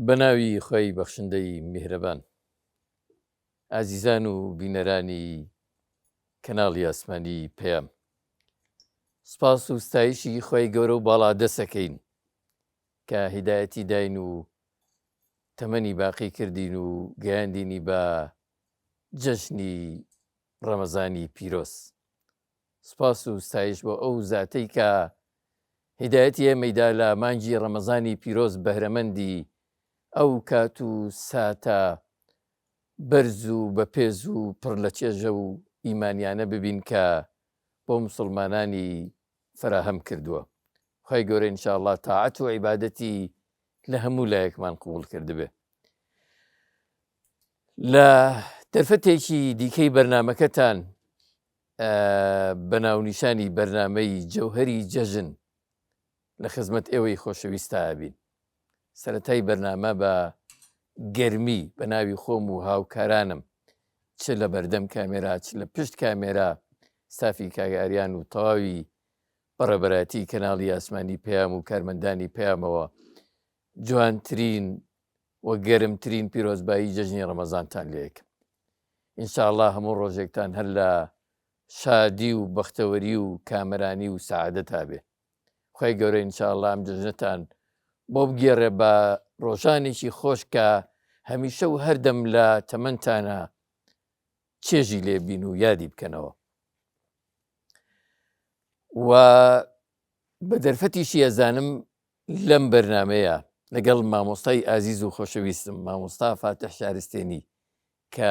بەناوی خۆی بەخشندەی میهرەبان ئازیزان و بینەرانی کەناڵی ئاسمانی پێم سپاس و ستایشی خۆی گەورە و باڵا دەسەکەین کە هیدایەتی داین و تەمەنی باقی کردین و گەیاندینی بە جەژنی ڕەمەزانی پیرۆز. سپاس و ستایش بۆ ئەو زاتەی کە هیدایەتی ئێمەیدا لە مانگی ڕەمەزانی پیرۆز بەهرەمەندی ئەو کات و ساتە بەرز و بەپێز و پڕ لە چێژە و ئیمانیانە ببین کە بۆ موسڵمانانی فراهەم کردووە. خۆی گەورە ئینشاءالله تاعەت و عیبادەتی لە هەموو لایەکمان قبوڵ کردبێ. لە دەرفەتێکی دیکەی بەرنامەکەتان بەناونیشانی بەرنامەی جەوهەری جەژن لە خزمەت ئێوەی خۆشەویستە بین. سەرەتای بەرنامە بە گەرمی بە ناوی خۆم و هاوکارانم چ لە بەردەم کامێرا چ لە پشت کامێرا سافی کاگاریان و تەواوی بەڕێبەراتی کەناڵی ئاسمانی پێیام و کارمەندانی پێیامەوە جوانترین و گەرمترین پیرۆزبایی جەژنی ڕەمەزانتان لێکم. ئینشاءالله هەموو ڕۆژێکتان هەر لە شادی و بەختەوەری و کامەرانی و سەعادەت هابێ. خۆی گەورە ئینشاءالله ئەم جەژنەتان بۆ بگێڕێ بە ڕۆژانێکی خۆش کە هەمیشە و هەردەم لە تەمەنتانە چێژی لێبین و یادی بکەنەوە. و بە دەرفەتیشی ئەزانم لەم بەرنامەیە لەگەڵ مامۆستای ئازیز و خۆشەویستم مامۆستا فاتح شارستێنی کە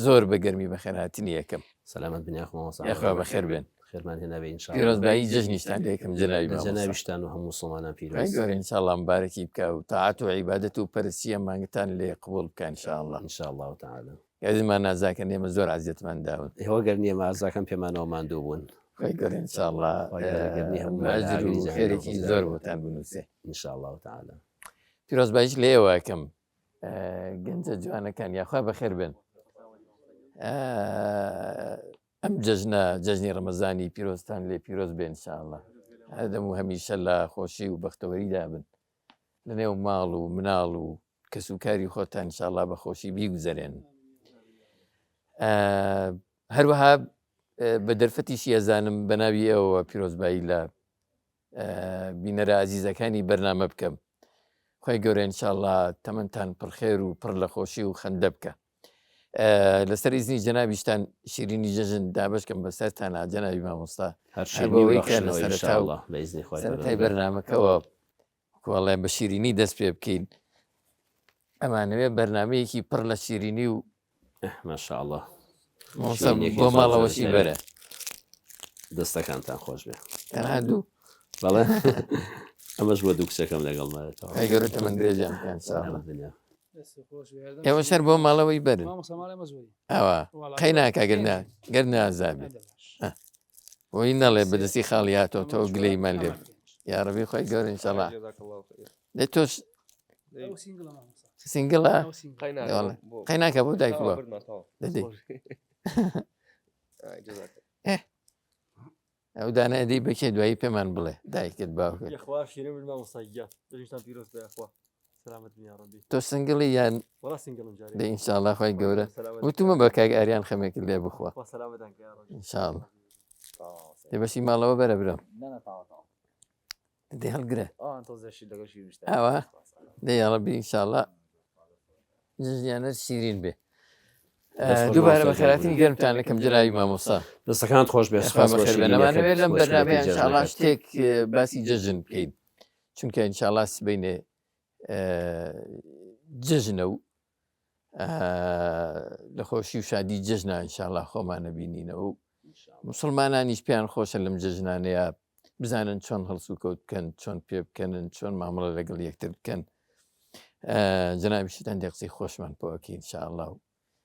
زۆر بە گەرمی بەخێرهاتنی یەکەم. سەلامەت بنیاخ یاخوا بەخێر بێن. خێرمان هێنابێ ئینشاءالله. پیرۆزبایی جەژنیشتان لێکم جەنابی مامۆستا. جەنابیشتان و هەموو مسڵمانان پیرۆز. گەورە ئینشاءالله مبارەکی بکە و تاعەت و عیبادەت و پەرستیە مانگتان لێ قبوڵ بکە ئینشاءالله. ئینشاءالله تعالى. گەزمان نازاکەن ئێمە زۆر عەزیەتمان داون. ئێوە گەر نییە ئازاکەم پێمانەوە ماندوو بوون. خۆی گەورە ئینشاءالله ئەجر و خێرێکی زۆر بۆتان بنووسێ ئینشاءالله تعالى. پیرۆزباییش لە ئێوە یەکەم گەنجە جوانەکان یاخوا بەخێر بێن. ئەم جەژنە جەژنی ڕەمەزانی پیرۆزتان لێ پیرۆز بێ ئینشاءالله. هەردەم و هەمیشە لە خۆشی و بەختەوەریدا بن لە نێو ماڵ و مناڵ و کەسوکاری خۆتان ئینشاءالله بە خۆشی بیگوزەرێن. هەروەها بە دەرفەتیشی ئەزانم بە ناوی ئێوە پیرۆزبایی لە بینەرە عەزیزەکانی بەرنامە بکەم. خۆی گەورە ئینشاءالله تەمەنتان پڕخێر و پڕ لە خۆشی و خەندە بکە. لەسەر ئیزنی جەنابیشتان شیرینی جەژن دابشکەم بەسەرتانە جەنابی مامۆستا سەرەتای بەرنامەکەەوە کوڵێن بە شیرینی دەست پێ بکەین. ئەمانەوێ بەرنمەیەکی پڕ لە شیرینی و ماشاءالله بۆ ماڵەوەشی بەرە دەستەکانتان خۆش بێ هەردوو بەڵێ ئەمەش بۆ دوو کچەکەم لەگەڵمەوە گەورەتە من درێژیان ئێوە شەر بۆ ماڵەوەی بەرن ئەوە قەی ناکە گەر نازابێت بۆی نەڵێ بەدەستی خاڵی هاتەوە تۆ گلەیمان لێ یاڕەبی خۆی گەورە ئینشاءالله دێ تۆش سینگڵە قەی ناکە بۆ دایک بووە دەدەی ئەو دانە ئەدەی بەکێ دوایی پێمان بڵێ دایکت باوکت تۆ سنگڵی یان دە ئینشاءالله خۆی گەورە وتومە بە کاک ئاریان خەمێکت لێ بخوا ئینشاءالله دێ بەشی ماڵەوە بەرە برم دەدەی هەڵگرە ئەوە دەی یاڕەبی ئینشاءالله جژنیانە شیرین بێ. دووبارە بە خێراتنی گەرمتان لەکەم جەنابی مامۆستا دەستەکانت خۆش بێ بەخێربێنەوێت لەم بەرنامەیە ئینشاءالله شتێک باسی جەژن بکەین چونکە ئینشاءالله سبەینێ جژنە و لە خۆشی و شادی جژنە ئینشاءالله خۆمانە بینینەوە و موسڵمانانیش پێیان خۆشە لەم جژنانەیە بزانن چۆن هەڵسو کەوت بکەن چۆن پێ بکەنن چۆن مامەڵە لەگەڵ یەکتر بکەن. جەنابیشتان دێ قسەی خۆشمان بۆەکەی ئینشاءالله و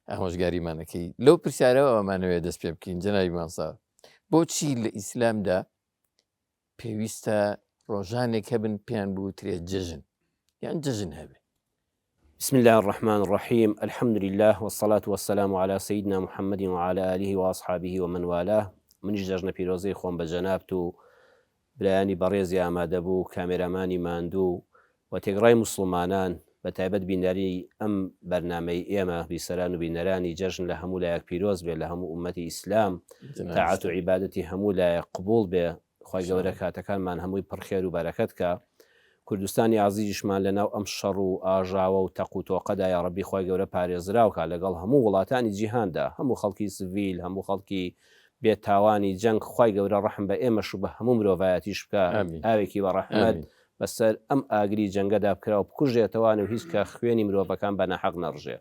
ئامۆژگاریمانەکەی لەو پرسیارەوە ئەمانەوێت دەست پێ بکەین. جەنابی مامۆستا بۆچی لە ئیسلامدا پێویستە ڕۆژانێک هەبن پێیان بوترێت جەژن یان جەژن هەبێ؟ بسم الله الرحمن الرحيم الحمد لله والصلاة والسلام على سيدنا محمد وعلى آله وأصحابه ومن والاه. منیش جەژنە پیرۆزەی خۆم بە جەنابت و برایانی بەڕێزی ئامادەبوو کامێرامانی ماندوو و تێگڕای موسڵمانان بە تایبەت بینەری ئەم بەرنامەی ئێمە بیسەران و بینەرانی جەژن لە هەموو لایەک پیرۆز بێ لە هەموو ئومەتی ئیسلام تاعات و عیبادەتی هەموو لایەک قبول بێ خی گەورە کاتەکانمان هەمووی پڕخێر و بەرەکەت کە کوردستانی عزیزیشمان لەناو ئەم شەڕ و ئاژاوە و تەق و تۆقەدا یا ڕەبی خی گەورە پارێزراوکە لەگەڵ هەموو وڵاتانی جیهاندا هەموو خەڵکی سڤیل هەموو خەڵکی بێت تاوانی جەنگ خی گەورە ڕەحم بە ئێمەش و بە هەموو مرۆڤایەتیش بکە ئاوێکی بە ڕەحمەت بەسەر ئەم ئاگری جەنگەدا بکرا و بکوژێتەوان و هیچ کە خوێنی مرۆڤەکان بە نەحەق نەڕژێ.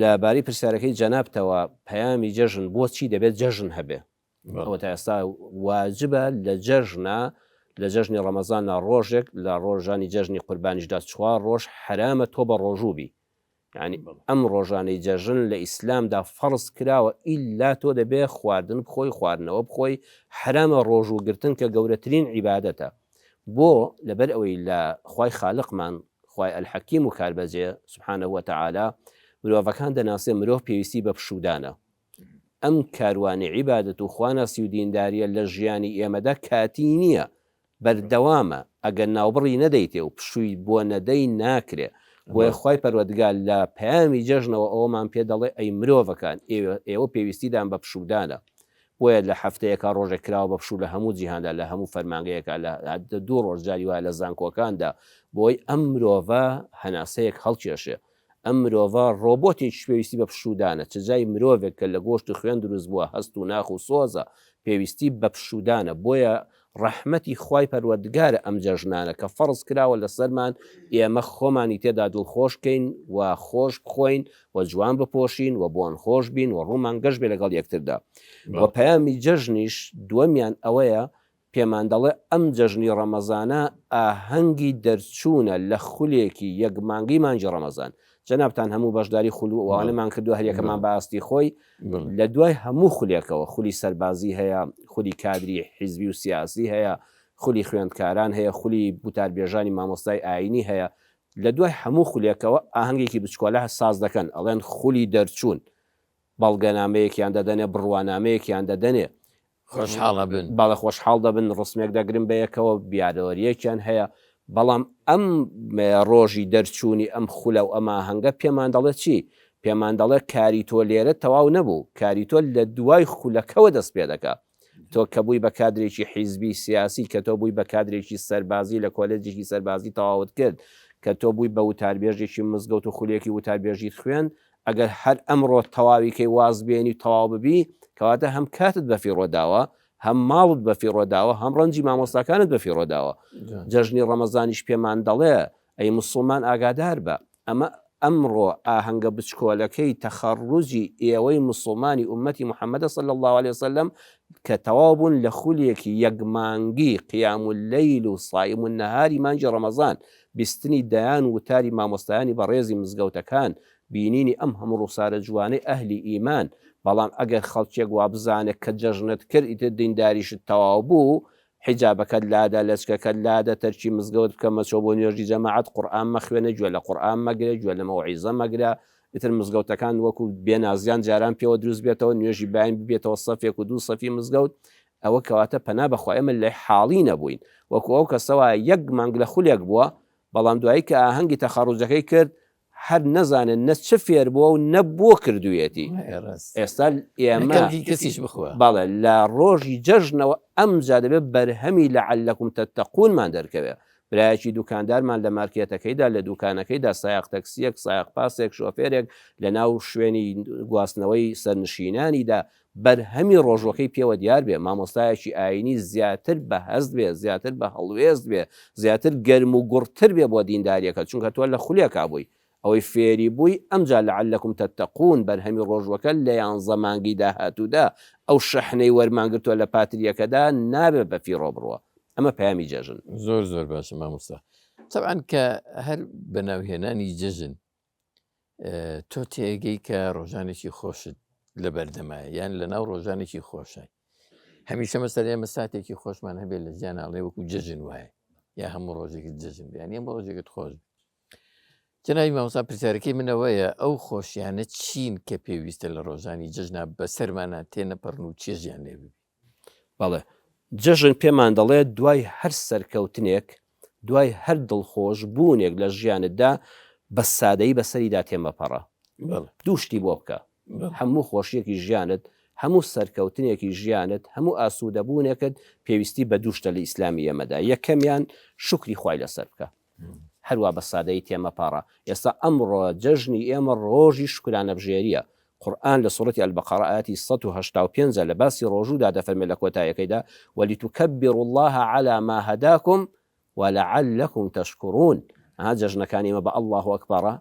لەباری پرسیارەکەی جەنابتەوە پەیامی جەژن بۆچی دەبێت جەژن هەبێ ئەوە تا ئێستا واجبە لە جەژنە لە جەژنی ڕەمەزان ڕۆژێک لە ڕۆژانی جەژنی قوربانیشدا 4 ڕۆژ حرامە تۆ بە ڕۆژووبی یعنی ئەم ڕۆژانەی جەژن لە ئیسلامدا فەرز کراوە ئیلا تۆ دەبێ خواردن بخۆی خواردنەوە بخۆی حرامە ڕۆژووگرتن کە گەورەترین عیبادەتە بۆ لەبەر ئەوەی لە خوای خالقمان خوای ئەلحەکیم و کاربەجێ سبحانه وتعالى مرۆڤەکان دەناسێ مرۆڤ پێویستی بە پشودانە ئەم کاروانی عیبادەت و خواناسی و دینداریە لە ژیانی ئێمەدا کاتی نییە بەردەوامە ئەگەر ناوبڕی نەدەیتێ و پشووی بۆ نەدەی ناکرێ بۆیە خی پەروەردگار لە پەیامی جەژنەوە ئەوەمان پێ دەڵێ ئەی مرۆڤەکان ئێوە پێویستیدان بە پشودانە بۆیە لە هەفتەیەکە ڕۆژێک کراوە بە پشوو لە هەموو جیهاندا لە هەموو فەرمانگەیەکە لە 2 ڕۆژ جاری وایە لە زانکۆکاندا بۆی ئەم مرۆڤە هەناسەیەک هەڵکێشێ ئەم مرۆڤە ڕۆبۆتێک پێویستی بە پشودانە چجای مرۆڤێک کە لە گۆشت و خوێن دروست بووە هەست و ناخ و سۆزە پێویستی بە پشودانە بۆیە ڕەحمەتی خوای پەروەردگارە ئەم جەژنانە کە فەرز کراوە لە سەرمان ئێمە خۆمانی تێدا دڵخۆشکەین و خۆش بخۆین و جوان بپۆشین و بۆن خۆش بین و ڕوومان گەشت بێ لەگەڵ یەکتردا و پەیامی جەژنیش دووەمیان ئەوەیە پێمان دەڵێ ئەم جەژنی ڕەمەزانە ئاهەنگی دەرچوونە لە خولێکی یەک مانگی مانجی ڕەمەزان جەنابتان هەموو بەشداری خولوانەمان کردو هەریەکەمان باستی خۆی لە دوای هەموو خولێکەوە خولی سەربازی هەیە خولی کادری حیزبی و سیاسی هەیە خولی خوێندکاران هەیە خولی بوتاربێژانی مامۆستای ئاینی هەیە لە دوای هەموو خولێکەوە ئاهەنگێکی بچکۆلە ساز دەکەن ئەڵێن خولی دەرچوون بەڵگەنامەیەکیان دەدەنێ بڕوانامەیەکیان دەدەنێ خۆشحاڵە بن باڵە خۆشحاڵ دەبن ڕسمێک دەگرن بەیەکەوە بیادەوەریەکیان هەیە بەڵام ئەم ڕۆژی دەرچوونی ئەم خولە و ئەمە هەنگە پێمان دەڵێت چی پێمان دەڵێت کاری تۆ لێرە تەواو نەبوو کاری تۆ لە دوای خولەکەوە دەست پێ دەکات تۆ کە بووی بە کادرێکی حیزبی سیاسی کە تۆ بووی بە کادرێکی سەربازی لە کۆلێجێکی سەربازی تەواوت کرد کە تۆ بووی بە وتاربێژێکی مزگەوت و خولێکی وتاربێژیت خوێن ئەگەر هەر ئەمڕۆ تەواویکەی وازبێنی تەواو ببی کەواتە هەم کاتت بە فیڕۆداوە هەم ماڵت بە فیڕۆداوە هەم ڕەنجی مامۆستاکانت بە فیڕۆداوە جەژنی ڕەمەزانیش پێمان دەڵێ ئەی موسڵمان ئاگادار بە ئەمە ئەمڕۆ ئاهەنگە بچکۆلەکەی تەخەڕوجی ئێوەی موسڵمانی ئومەتی محەممەدە صلی الله عليه وسلم کە تەواو بوون لە خولێکی یەکمانگی قیام اللەیل و صائم النەهاری مانجی ڕەمەزان بیستنی دەیان وتاری مامۆستایانی بە ڕێزی مزگەوتەکان بینینی ئەم هەموو ڕووسارە جوانەی ئەهلی ئیمان بەڵام ئەگەر خەڵکێک وا بزانێت کە جەژنت کرد ئیتر دینداریشت تەواو بوو حیجابەکەت لادا لەچکەکەت لادا تەرکی مزگەوت بکە مەچۆ بۆ نوێژی جەماعەت قورئان مەخوێنە گوێ لە قورئان مەگرێ گوێ لە مەوعیزە مەگرە ئیتر مزگەوتەکان وەکو بێنازیان جاران پێوە دروست بێتەوە نوێژی باین ببێتەوە سەفێک و 2 سەفی مزگەوت ئەوە کەواتە پەنا بەخوای ئێمە لە حاڵی نەبووین وەکو ئەو کەسەوە یەک مانگ لە خولێک بووە بەڵام دوایی کە ئاهەنگی تەخەڕوجەکەی کرد هەر نەزانن نە چه فێر بووە و نەبووە کردوێتی ئێستا ئێمە کەسیش بخوە باڵێ لە ڕۆژی جەژنەوە ئەمجا دەبێت بەرهەمی لەعەلەکم تەتەقونمان دەرکەوێت برایەکی دوکاندارمان لە مارکێتەکەیدا لە دوکانەکەیدا سایق تەکسیەک سایق پاسێک شۆفێرێک لە ناو شوێنی گواستنەوەی سەرنشینانیدا بەرهەمی ڕۆژوەکەی پێوە دیار بێ مامۆستایەکی ئاینی زیاتر بە هەست بێ زیاتر بە هەڵوێست بێ زیاتر گەرم و گوڕتر بێ بۆ دینداریەکە چونکە تۆ لە خولێکا بووی ئەوەی فێری بووی ئەمجا لەعەلەکم تەتەقون بەرهەمی ڕۆژوەکە لە 11 مانگی داهاتوودا ئەو شەحنەی وەرمانگرتووە لە پاتریەکەدا نابێت بە فیڕۆ بڕوە ئەمە پەیامی جەژن زۆر باشە مامۆستا طبعاً کە هەر بەناوهێنانی جەژن تۆ تێگەی کە ڕۆژانێکی خۆشت لە بەردەمایە یان لە ناو ڕۆژانێکی خۆشە هەمیشە مەسەر ئێمە ساتێکی خۆشمان هەبێت لە ژیاناڵێ وەکو جەژن وایە یا هەموو ڕۆژێکی جەژن بیان هەموو ڕۆژێکت خۆش جەنابی مامۆستا پرسیارەکەی منەوەیە ئەو خۆشیانە چین کە پێویستە لە ڕۆژانی جەژنا بەسەرمانە تێنەپەڕن و چێژیان لێ ببی بەڵێ جەژن پێمان دەڵێت دوای هەر سەرکەوتنێک دوای هەر دڵخۆش بوونێک لە ژیانتدا بە سادەی بەسەریدا تێمەپەڕە دوو شتی بۆ بکە هەموو خۆشیەکی ژیانت هەموو سەرکەوتنێکی ژیانت هەموو ئاسوودەبوونێکت پێویستی بە دووشتە لە ئیسلامی ئێمەدا یەکەمیان شکری خوای لەسەر بکە هەروە بە سادەی تێمەپەڕە ئێستا ئەمڕۆ جەژنی ئێمە ڕۆژی شکرانەبژێریە قورئان لە سوورەتی ئەلبەقەرە ئاەتی 185 لە باسی ڕۆژوودا دەفەرمێت لە کۆتاییەکەیدا وەلیتوکەبیروا الله على ما هداكم ولعلكم تشكرون ها جەژنەکانی ئێمە بە الله ئەکبەرە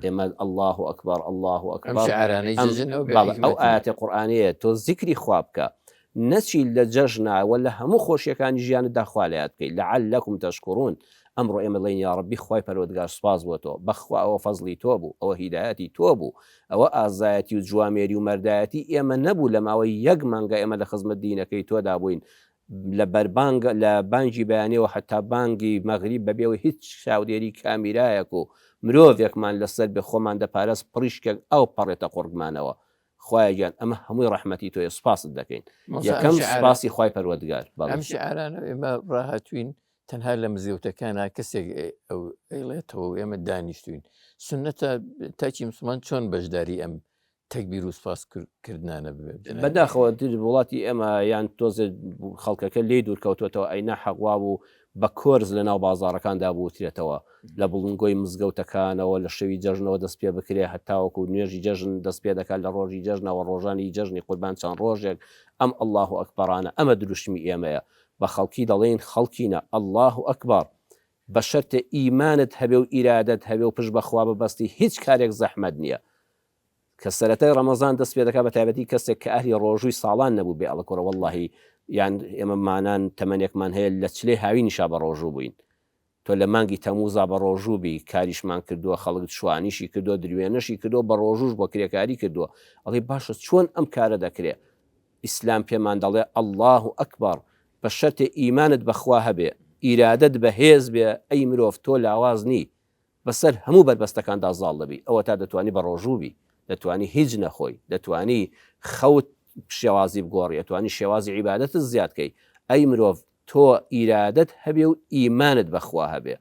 ئێمە الله ئەکبەر الله ئەکبەر ئەو ئاەتی قورئانەیە تۆ زیکری خوا بکە نەچی لە جەژناوە لە هەموو خۆشیەکانی ژیانتدا خوا لەیاد بکەیت لعلكم تشكرون ئەمڕۆ ئێمە لەین یا ڕەبی خوای پەروەردگار سوپاس بۆ تۆ بەخوا ئەوە فەزلی تۆ بوو ئەوە هیدایەتی تۆ بوو ئەوە ئازایەتی و جوامێری و مەردایەتی ئێمە نەبوو لە ماوەی یەک مانگە ئێمە لە خزمەت دینەکەی تۆدا بووین لە بەربانگ لە بانگی بەیانیەوە حتا بانگی مەغریب بەبێەوە هیچ چاودێری کامیرایەک و مرۆڤێکمان لەسەر بێ خۆمان دەپارێز پڕیشکێک ئەو پەڕێتە قورگمانەوە خوایگیان ئەمە هەمووی ڕەحمەتی تۆ سوپاست دەکەین یەکەم سوپاسی خوای پەروەردگار ئەم شیعرانە ئێمە ڕاهاتوین تەنها لە مزگەوتەکانە کەسێک ئەو ئەیڵێتەوە ئێمە دانیشتوین سنەتە تاکی مسلمان چۆن بەشداری ئەم تەکبیر و سوپاسکردانە بەداخەوە وڵاتی ئێمە یان تۆزە خەڵکەکە لێ دوورکەوتوێتەوە ئەینا حەقوا بوو بە کۆرز لە ناو بازاڕەکاندا بوترێتەوە لە بڵنگۆی مزگەوتەکانەوە لە شەوی جەژنەوە دەست پێ بکرێ هەتاوەکو نوێژی جەژن دەست پێ دەکات لە ڕۆژی جەژنەوە ڕۆژانی جەژنی قوربان چەند ڕۆژێک ئەم الله ئەکبەرانە ئەمە دروشمی ئێمەیە بە خەڵکی دەڵێن خەڵکینە الله ئەکبەر بە شەرتە ئیمانت هەبێ و ئیرادەت هەبێ و پشت بەخوا ببەستی هیچ کارێک زەحمەت نییە کە سەرەتای ڕەمەزان دەست پێ دەکات بە تایبەتی کەسێک کە ئەهلی ڕۆژووی ساڵان نەبوو بێ ئەڵەکۆڕە وەڵڵاهی یان ئێمە مانان تەمەنێکمان هەیە لە چلێ هاوی نیشا بە ڕۆژوو بووین تۆ لە مانگی تەمووزا بە ڕۆژوو بی کاریشمان کردووە خەڵک شوانیشی کردو درێنەشی کردو بە ڕۆژوش بۆ کرێکاری کردووە ئەڵێ باشە چۆن ئەم کارە دەکرێت ئیسلام پێمان دەڵێ الله ئەکبەر بە شەرتێ ئیمانت بەخوا هەبێ ئیرادەت بەهێز بێ ئەی مرۆڤ تۆ لاواز نی بەسەر هەموو بربەستەکاندا زاڵ دەبی ئەوە تا دەتوانی بە ڕۆژووبی دەتوانی هیچ نەخۆی دەتوانی خەوت شێوازی بگۆڕی دەتوانی شێوازی عیبادەتت زیادکەی ئەی مرۆڤ تۆ ئیرادەت هەبێ و ئیمانت بەخوا هەبێ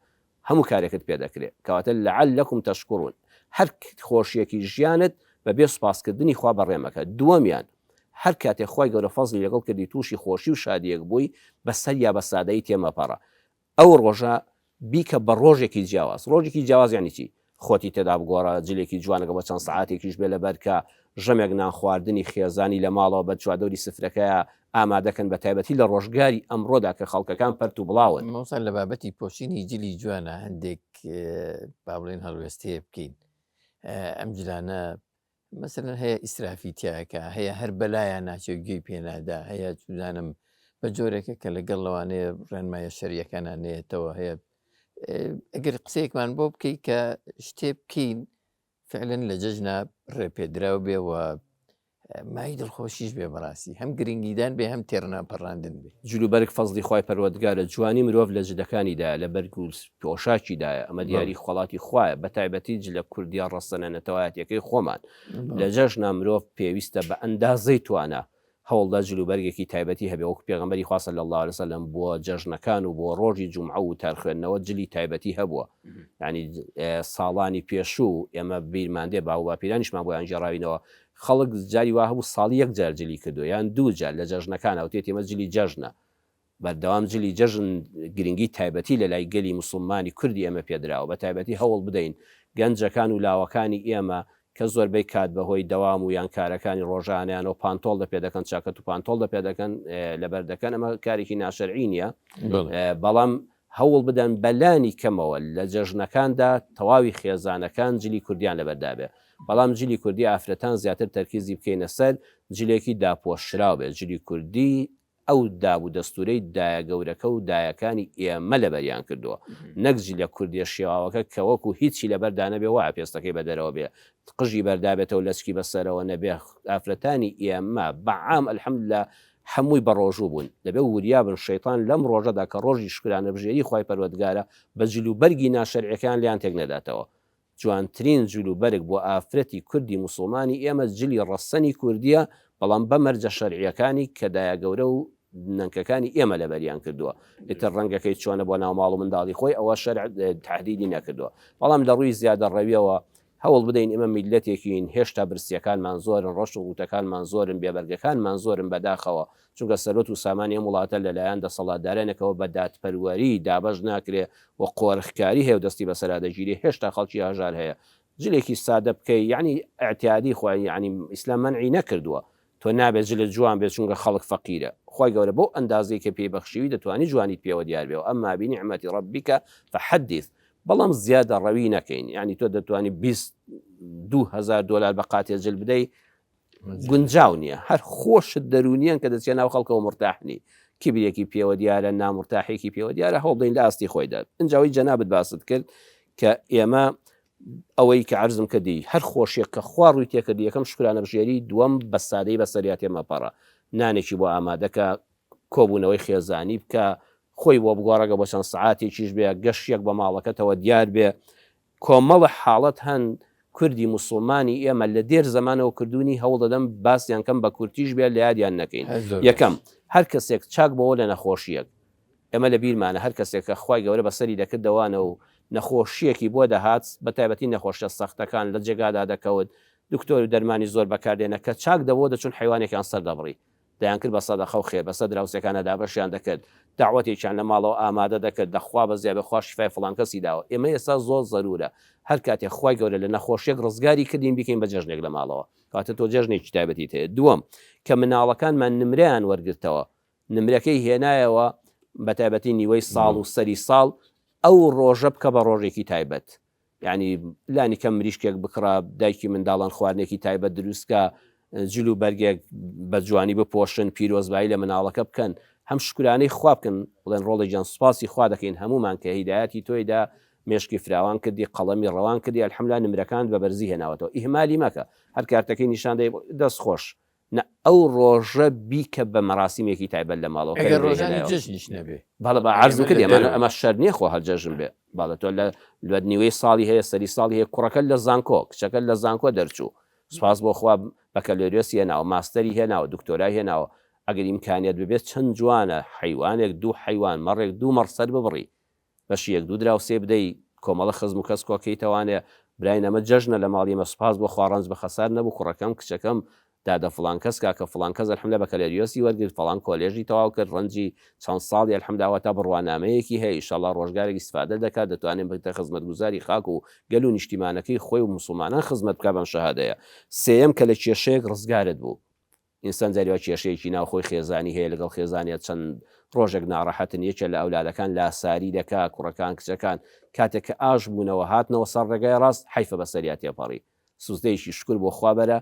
هەموو کارێکت پێ دەکرێت کەواتە لعلكم تشكرون هەر خۆشیەکی ژیانت بەبێ سوپاسکردنی خوا بەڕێمەکە دووەمیان هەر کاتێک خوای گەورە فەزلی لەگەڵ کردی تووشی خۆشی و شادیەک بووی بەسەر یا بە سادەی تێمەپەڕە ئەو ڕۆژە بیکە بە ڕۆژێکی جیاواز ڕۆژێکی جیاواز یانی چی خۆتی تێدا بگۆڕە جلێکی جوانەکە بە چەند سعاتێکیش بێ لەبەرکە ژەمێک نان خواردنی خێزانی لە ماڵەوە بە چوادەوری سفرەکەیە ئامادەکەن بە تایبەتی لە ڕۆژگاری ئەمڕۆدا کە خەڵکەکان پەرت و بڵاون مۆسان لە بابەتی پۆشینی جلی جوانە هەندێک با بڵێن هەڵوێستەیە بکەین ئەم جلانە مثلەن هەیە ئیسرافی تیاکە هەیە هەر بەلایە ناچێت گوێی پێنادا هەیە جوانم بە جۆرێکە کە لەگەڵ لەوانەیە ڕێنمایە شەریەکانانەیەتەوە هەیە ئەگەر قسەیەکمان بۆ بکەیت کە شتێ بکەین فعلەن لە جەژنا ڕێپێدراو بێەوە مای دڵخۆشیش بێ بەڕاستی هەم گرنگیدان بێ هەم تێڕناپەڕاندن بێ جلوبەرگ فەزلی خوای پەروەردگارە جوانی مرۆڤ لە جدەکانیدا لە بەرگ و پۆشاکیدایە ئەمە دیاری خۆڵاتی خوایە بە تایبەتی لە کوردیا ڕەسەنەتەوایەتەکەی خۆمان لە جەژنا مرۆڤ پێویستە بە ئەندازەی توانە هەوڵدا جلوبەرگێکی تایبەتی هەبێ وەک پێغەمبەری خوا صلی الله علیه وسلم بۆ جەژنەکان و بۆ ڕۆژی جومعە و تارخوێندنەوە جلی تایبەتی هەبووە ینی ساڵانی پێشوو ئێمە بیرمان دێ باو باپیرانیشمان بۆیان گێڕاوینەوە خەڵک جاری وا هەبوو ساڵی یەک جار جلی کردو یان دوو جار لە جەژنەکان ئەو تێت ئێمە جلی جەژنە بەردەوام جلی جەژن گرنگی تایبەتی لە لای گەلی موسڵمانی کوردی ئێمە پێدراوە بە تایبەتی هەوڵ بدەین گەنجەکان و لاوەکانی ئێمە کە زۆربەی کات بەهۆی دەوام و یان کارەکانی ڕۆژانیان و پانتۆڵ دەپێ دەکەن چاکەت و پانتۆڵ دەپێ دەکەن لەبەر دەکەن ئەمە کارێکی ناشەرعی نییە بەڵام هەوڵ بدەن بەلانی کەمەوە لە جەژنەکاندا تەواوی خێزانەکان جلی کوردیان لەبەردابێ بەڵام جلی کوردی ئافرەتان زیاتر تەرکیزی بکەینە سەر جلێکی داپۆشراو بێت جلی کوردی ئەو دابوو دەستورەی دایە گەورەکە و دایەکانی ئێمە لەبەریان کردووە نەکجی لە کوردی شێواوەکە کە وەکو هیچی لەبەردانە بێ وایە پێستەکەی بە دەرەوە بێ قژی بەردابێتەوە لەچکی بەسەرەوە نەبێ ئافرەتانی ئێمە بەعام ئەلحەمدوللا هەمووی بە ڕۆژوو بوون دەبێ وریابن شەیطان لەم ڕۆژەدا کە ڕۆژی شکرانە بژێری خوای پەروەردگارە بە جلوبەرگی ناشەرعیەکان لیان تێک نەداتەوە جوانترین جلوبەرگ بۆ ئافرەتی کوردی موسڵمانی ئێمە جلی ڕەسەنی کوردیە بەڵام بە مەرجە شەرعیەکانی کە دایە گەورە و نەنکەکانی ئێمە لە بەریان کردووە ئیتر ڕەنگەکەی چۆنە بۆ ناو ماڵ و منداڵی خۆی ئەوە شەرع تحدیدی نەکردووە بەڵام لە ڕووی زیادە ڕەویەوە هەوڵ بدەین ئمە میلەتێکین هێشتا برسیەکانمان زۆرن ڕۆژ و ڕوتەکانمان زۆرن بێبەرگەکانمان زۆرن بەداخەوە چونکە سەرۆت و سامانی وڵاتە لەلایەن دەسەڵاتدارانێکەوە بە دادپەروەری دابەش ناکرێ و قۆرخکاری هەیە و دەستی بەسەرا دەگیری هێشتا خەڵکی هەژار هەیە جلێکی سادە بکەی یعنی ئاعتیادی خۆی یعنی ئیسلام منعی نەکردووە تۆ نابێت جلت جوان بێت چونکە خەڵک فەقیرە خۆی گەورە بۆ ئەندازەی کە پێی بەخشیوی دەتوانانی جوانیت پێوە دیار بێەوە ئەمما بنیعمەتی ڕەبیکە فحەدیث بەڵام زیادە ڕەوی نەکەین ینی تۆ دەتوانانی $20,000 بە قاتێ جل بدەیت گونجاو نییە هەر خۆشت دەرونیان کە دەچێت ناو خەڵکەوە مرتاحنی کیبرێکی پێوە دیارە نامرتاحێکی پێوە دیارە هەوڵدەین لە ئاستی خۆیدا ئەنجاوی جەنابەت باست کرد کە ئێمە ئەوەی کە عرزم کردی هەر خۆشیێک کە خوا ڕووی تێکردی یەکەم شکرانە بژێری دووەم بە سادەی بە سەریات ئێمەپەڕە نانێکی بۆ ئامادەکە کۆبوونەوەی خێزانی بکە خۆی بۆ بگۆڕەگە بۆ چەند سعاتێکیش بێ گەشتێک بە ماڵەکەتەوە دیار بێ کۆمەڵە حاڵەت هەن کوردی موسڵمانی ئێمە لە دێر زمانەوە کردوونی هەوڵ دەدەم باسییان کەم بە کورتیش بێت لە یادیان نەکەین یەکەم هەر کەسێک چاک بەوە لە نەخۆشیەک ئەمە لە بیرمانە هەر کەسێک کە خوای گەورە بەسەری دەکردەوانە و نەخۆشیەکی بۆ دەهات بە تایبەتی نەخۆشە سەختەکان لە جێگادا دەکەوت دکتۆر و دەرمانی زۆر بەکاردێنە کە چاک دەبەوە دەچون حیوانێکیان سەر دەبڕی دەیان کرد بە سەدەخە و خێر بەسەر دراوسەکانە دابەشیان دەکرد داوەتێکیان لە ماڵەوە ئامادە دەکرد دەخوا بە زیابە خوا شیفای فڵان کەسی داوە ئێمە ئێستا زۆر زەرورە هەر کاتێک خوای گەورە لە نەخۆشیێک ڕزگاری کردین بکەین بە جەژنێک لە ماڵەوە کاتە تۆ جەژنێکی تایبەتی هەیە دووەم کە مناڵەکانمان نمرەیان وەرگرتەوە نمرەکەی هێنایەوە بە تایبەتی نیوەی ساڵ و سەری ساڵ ئەو ڕۆژە بکە بە ڕۆژێکی تایبەت یعنی لانی کەم مریشکێک بکڕە دایکی منداڵان خواردنێکی تایبەت دروستکە جلو بەرگێک بە جوانی بپۆشن پیرۆزبایی لە مناڵەکە بکەن هەم شکرانەی خوا بکەن بڵێن ڕۆڵی جان سوپاسی خوا دەکەین هەمومان کە هیدایەتی تۆیدا مێشکی فراوان کردی قەڵەمی ڕەوان کردی الحەمدولیلا نمرەکان بە بەرزی هێناوەتەوە ئیهمالی مەکە هەر کارتەکەی نیشان دەی دەست خۆش ئەو ڕۆژە بیکە بە مەراسیمێکی تایبەت لە ماڵەوە باڵە بە عرضم کرد ئەمە شەر نییە خۆ هەڵجەژم بێ باڵە تۆ لە نیوەی ساڵی هەیە سەری ساڵی هەیە کوڕەکە لە زانکۆ کچەکە لە زانکۆ دەرچوو سوپاس بۆ خوا بەکەلێریۆسی هێناوە ماستەری هێناوە دکتۆرای هێناوە ئەگەر ئیمکانیت ببێت چەند جوانە حیوانێک دوو حیوان مەڕێک دوو مەڕسەر ببڕی بەشی یەک دوو دراوسێ بدەی کۆمەڵە خزم و کەس کۆکەیتەوانێ براین ئەمە جەژنە لە ماڵی مە سوپاس بۆ خواڕنج بە خەسار نەبوو کوڕەکەم کچەکەم دادە فڵان کەس کاکە فڵان کەس الحەمدولیلا بەکەلێریۆسی وەرگرت فڵان کۆلێژی تەواو کرد ڕەنجی چەند ساڵی الحەمدولیلا تا بڕوانامەیەکی هەیە ئینشاڵڵا ڕۆژگارێکی استفادە دەکات دەتوانێت بکتە خزمەتگوزاری خاک و گەل و نیشتیمانەکەی خۆی و موسڵمانان خزمەت بکات بەم شەهادەیە سێیەم کە لە کێشەیەک ڕزگارت بوو ئینسان جاریوا کێشەیەکی ناوخۆی خێزانی هەیە لەگەڵ خێزانیت چەند ڕۆژێک ناڕەحەتن یەکێ لە ئەولادەکان لاساری دەکا کوڕەکان کچەکان کاتێک کە ئاش بوونەوە هاتنەوە سەر ڕێگای ڕاست حیفە بە سەریات تێپەڕی سوزدەیەکی شکر بۆ خوا بەرە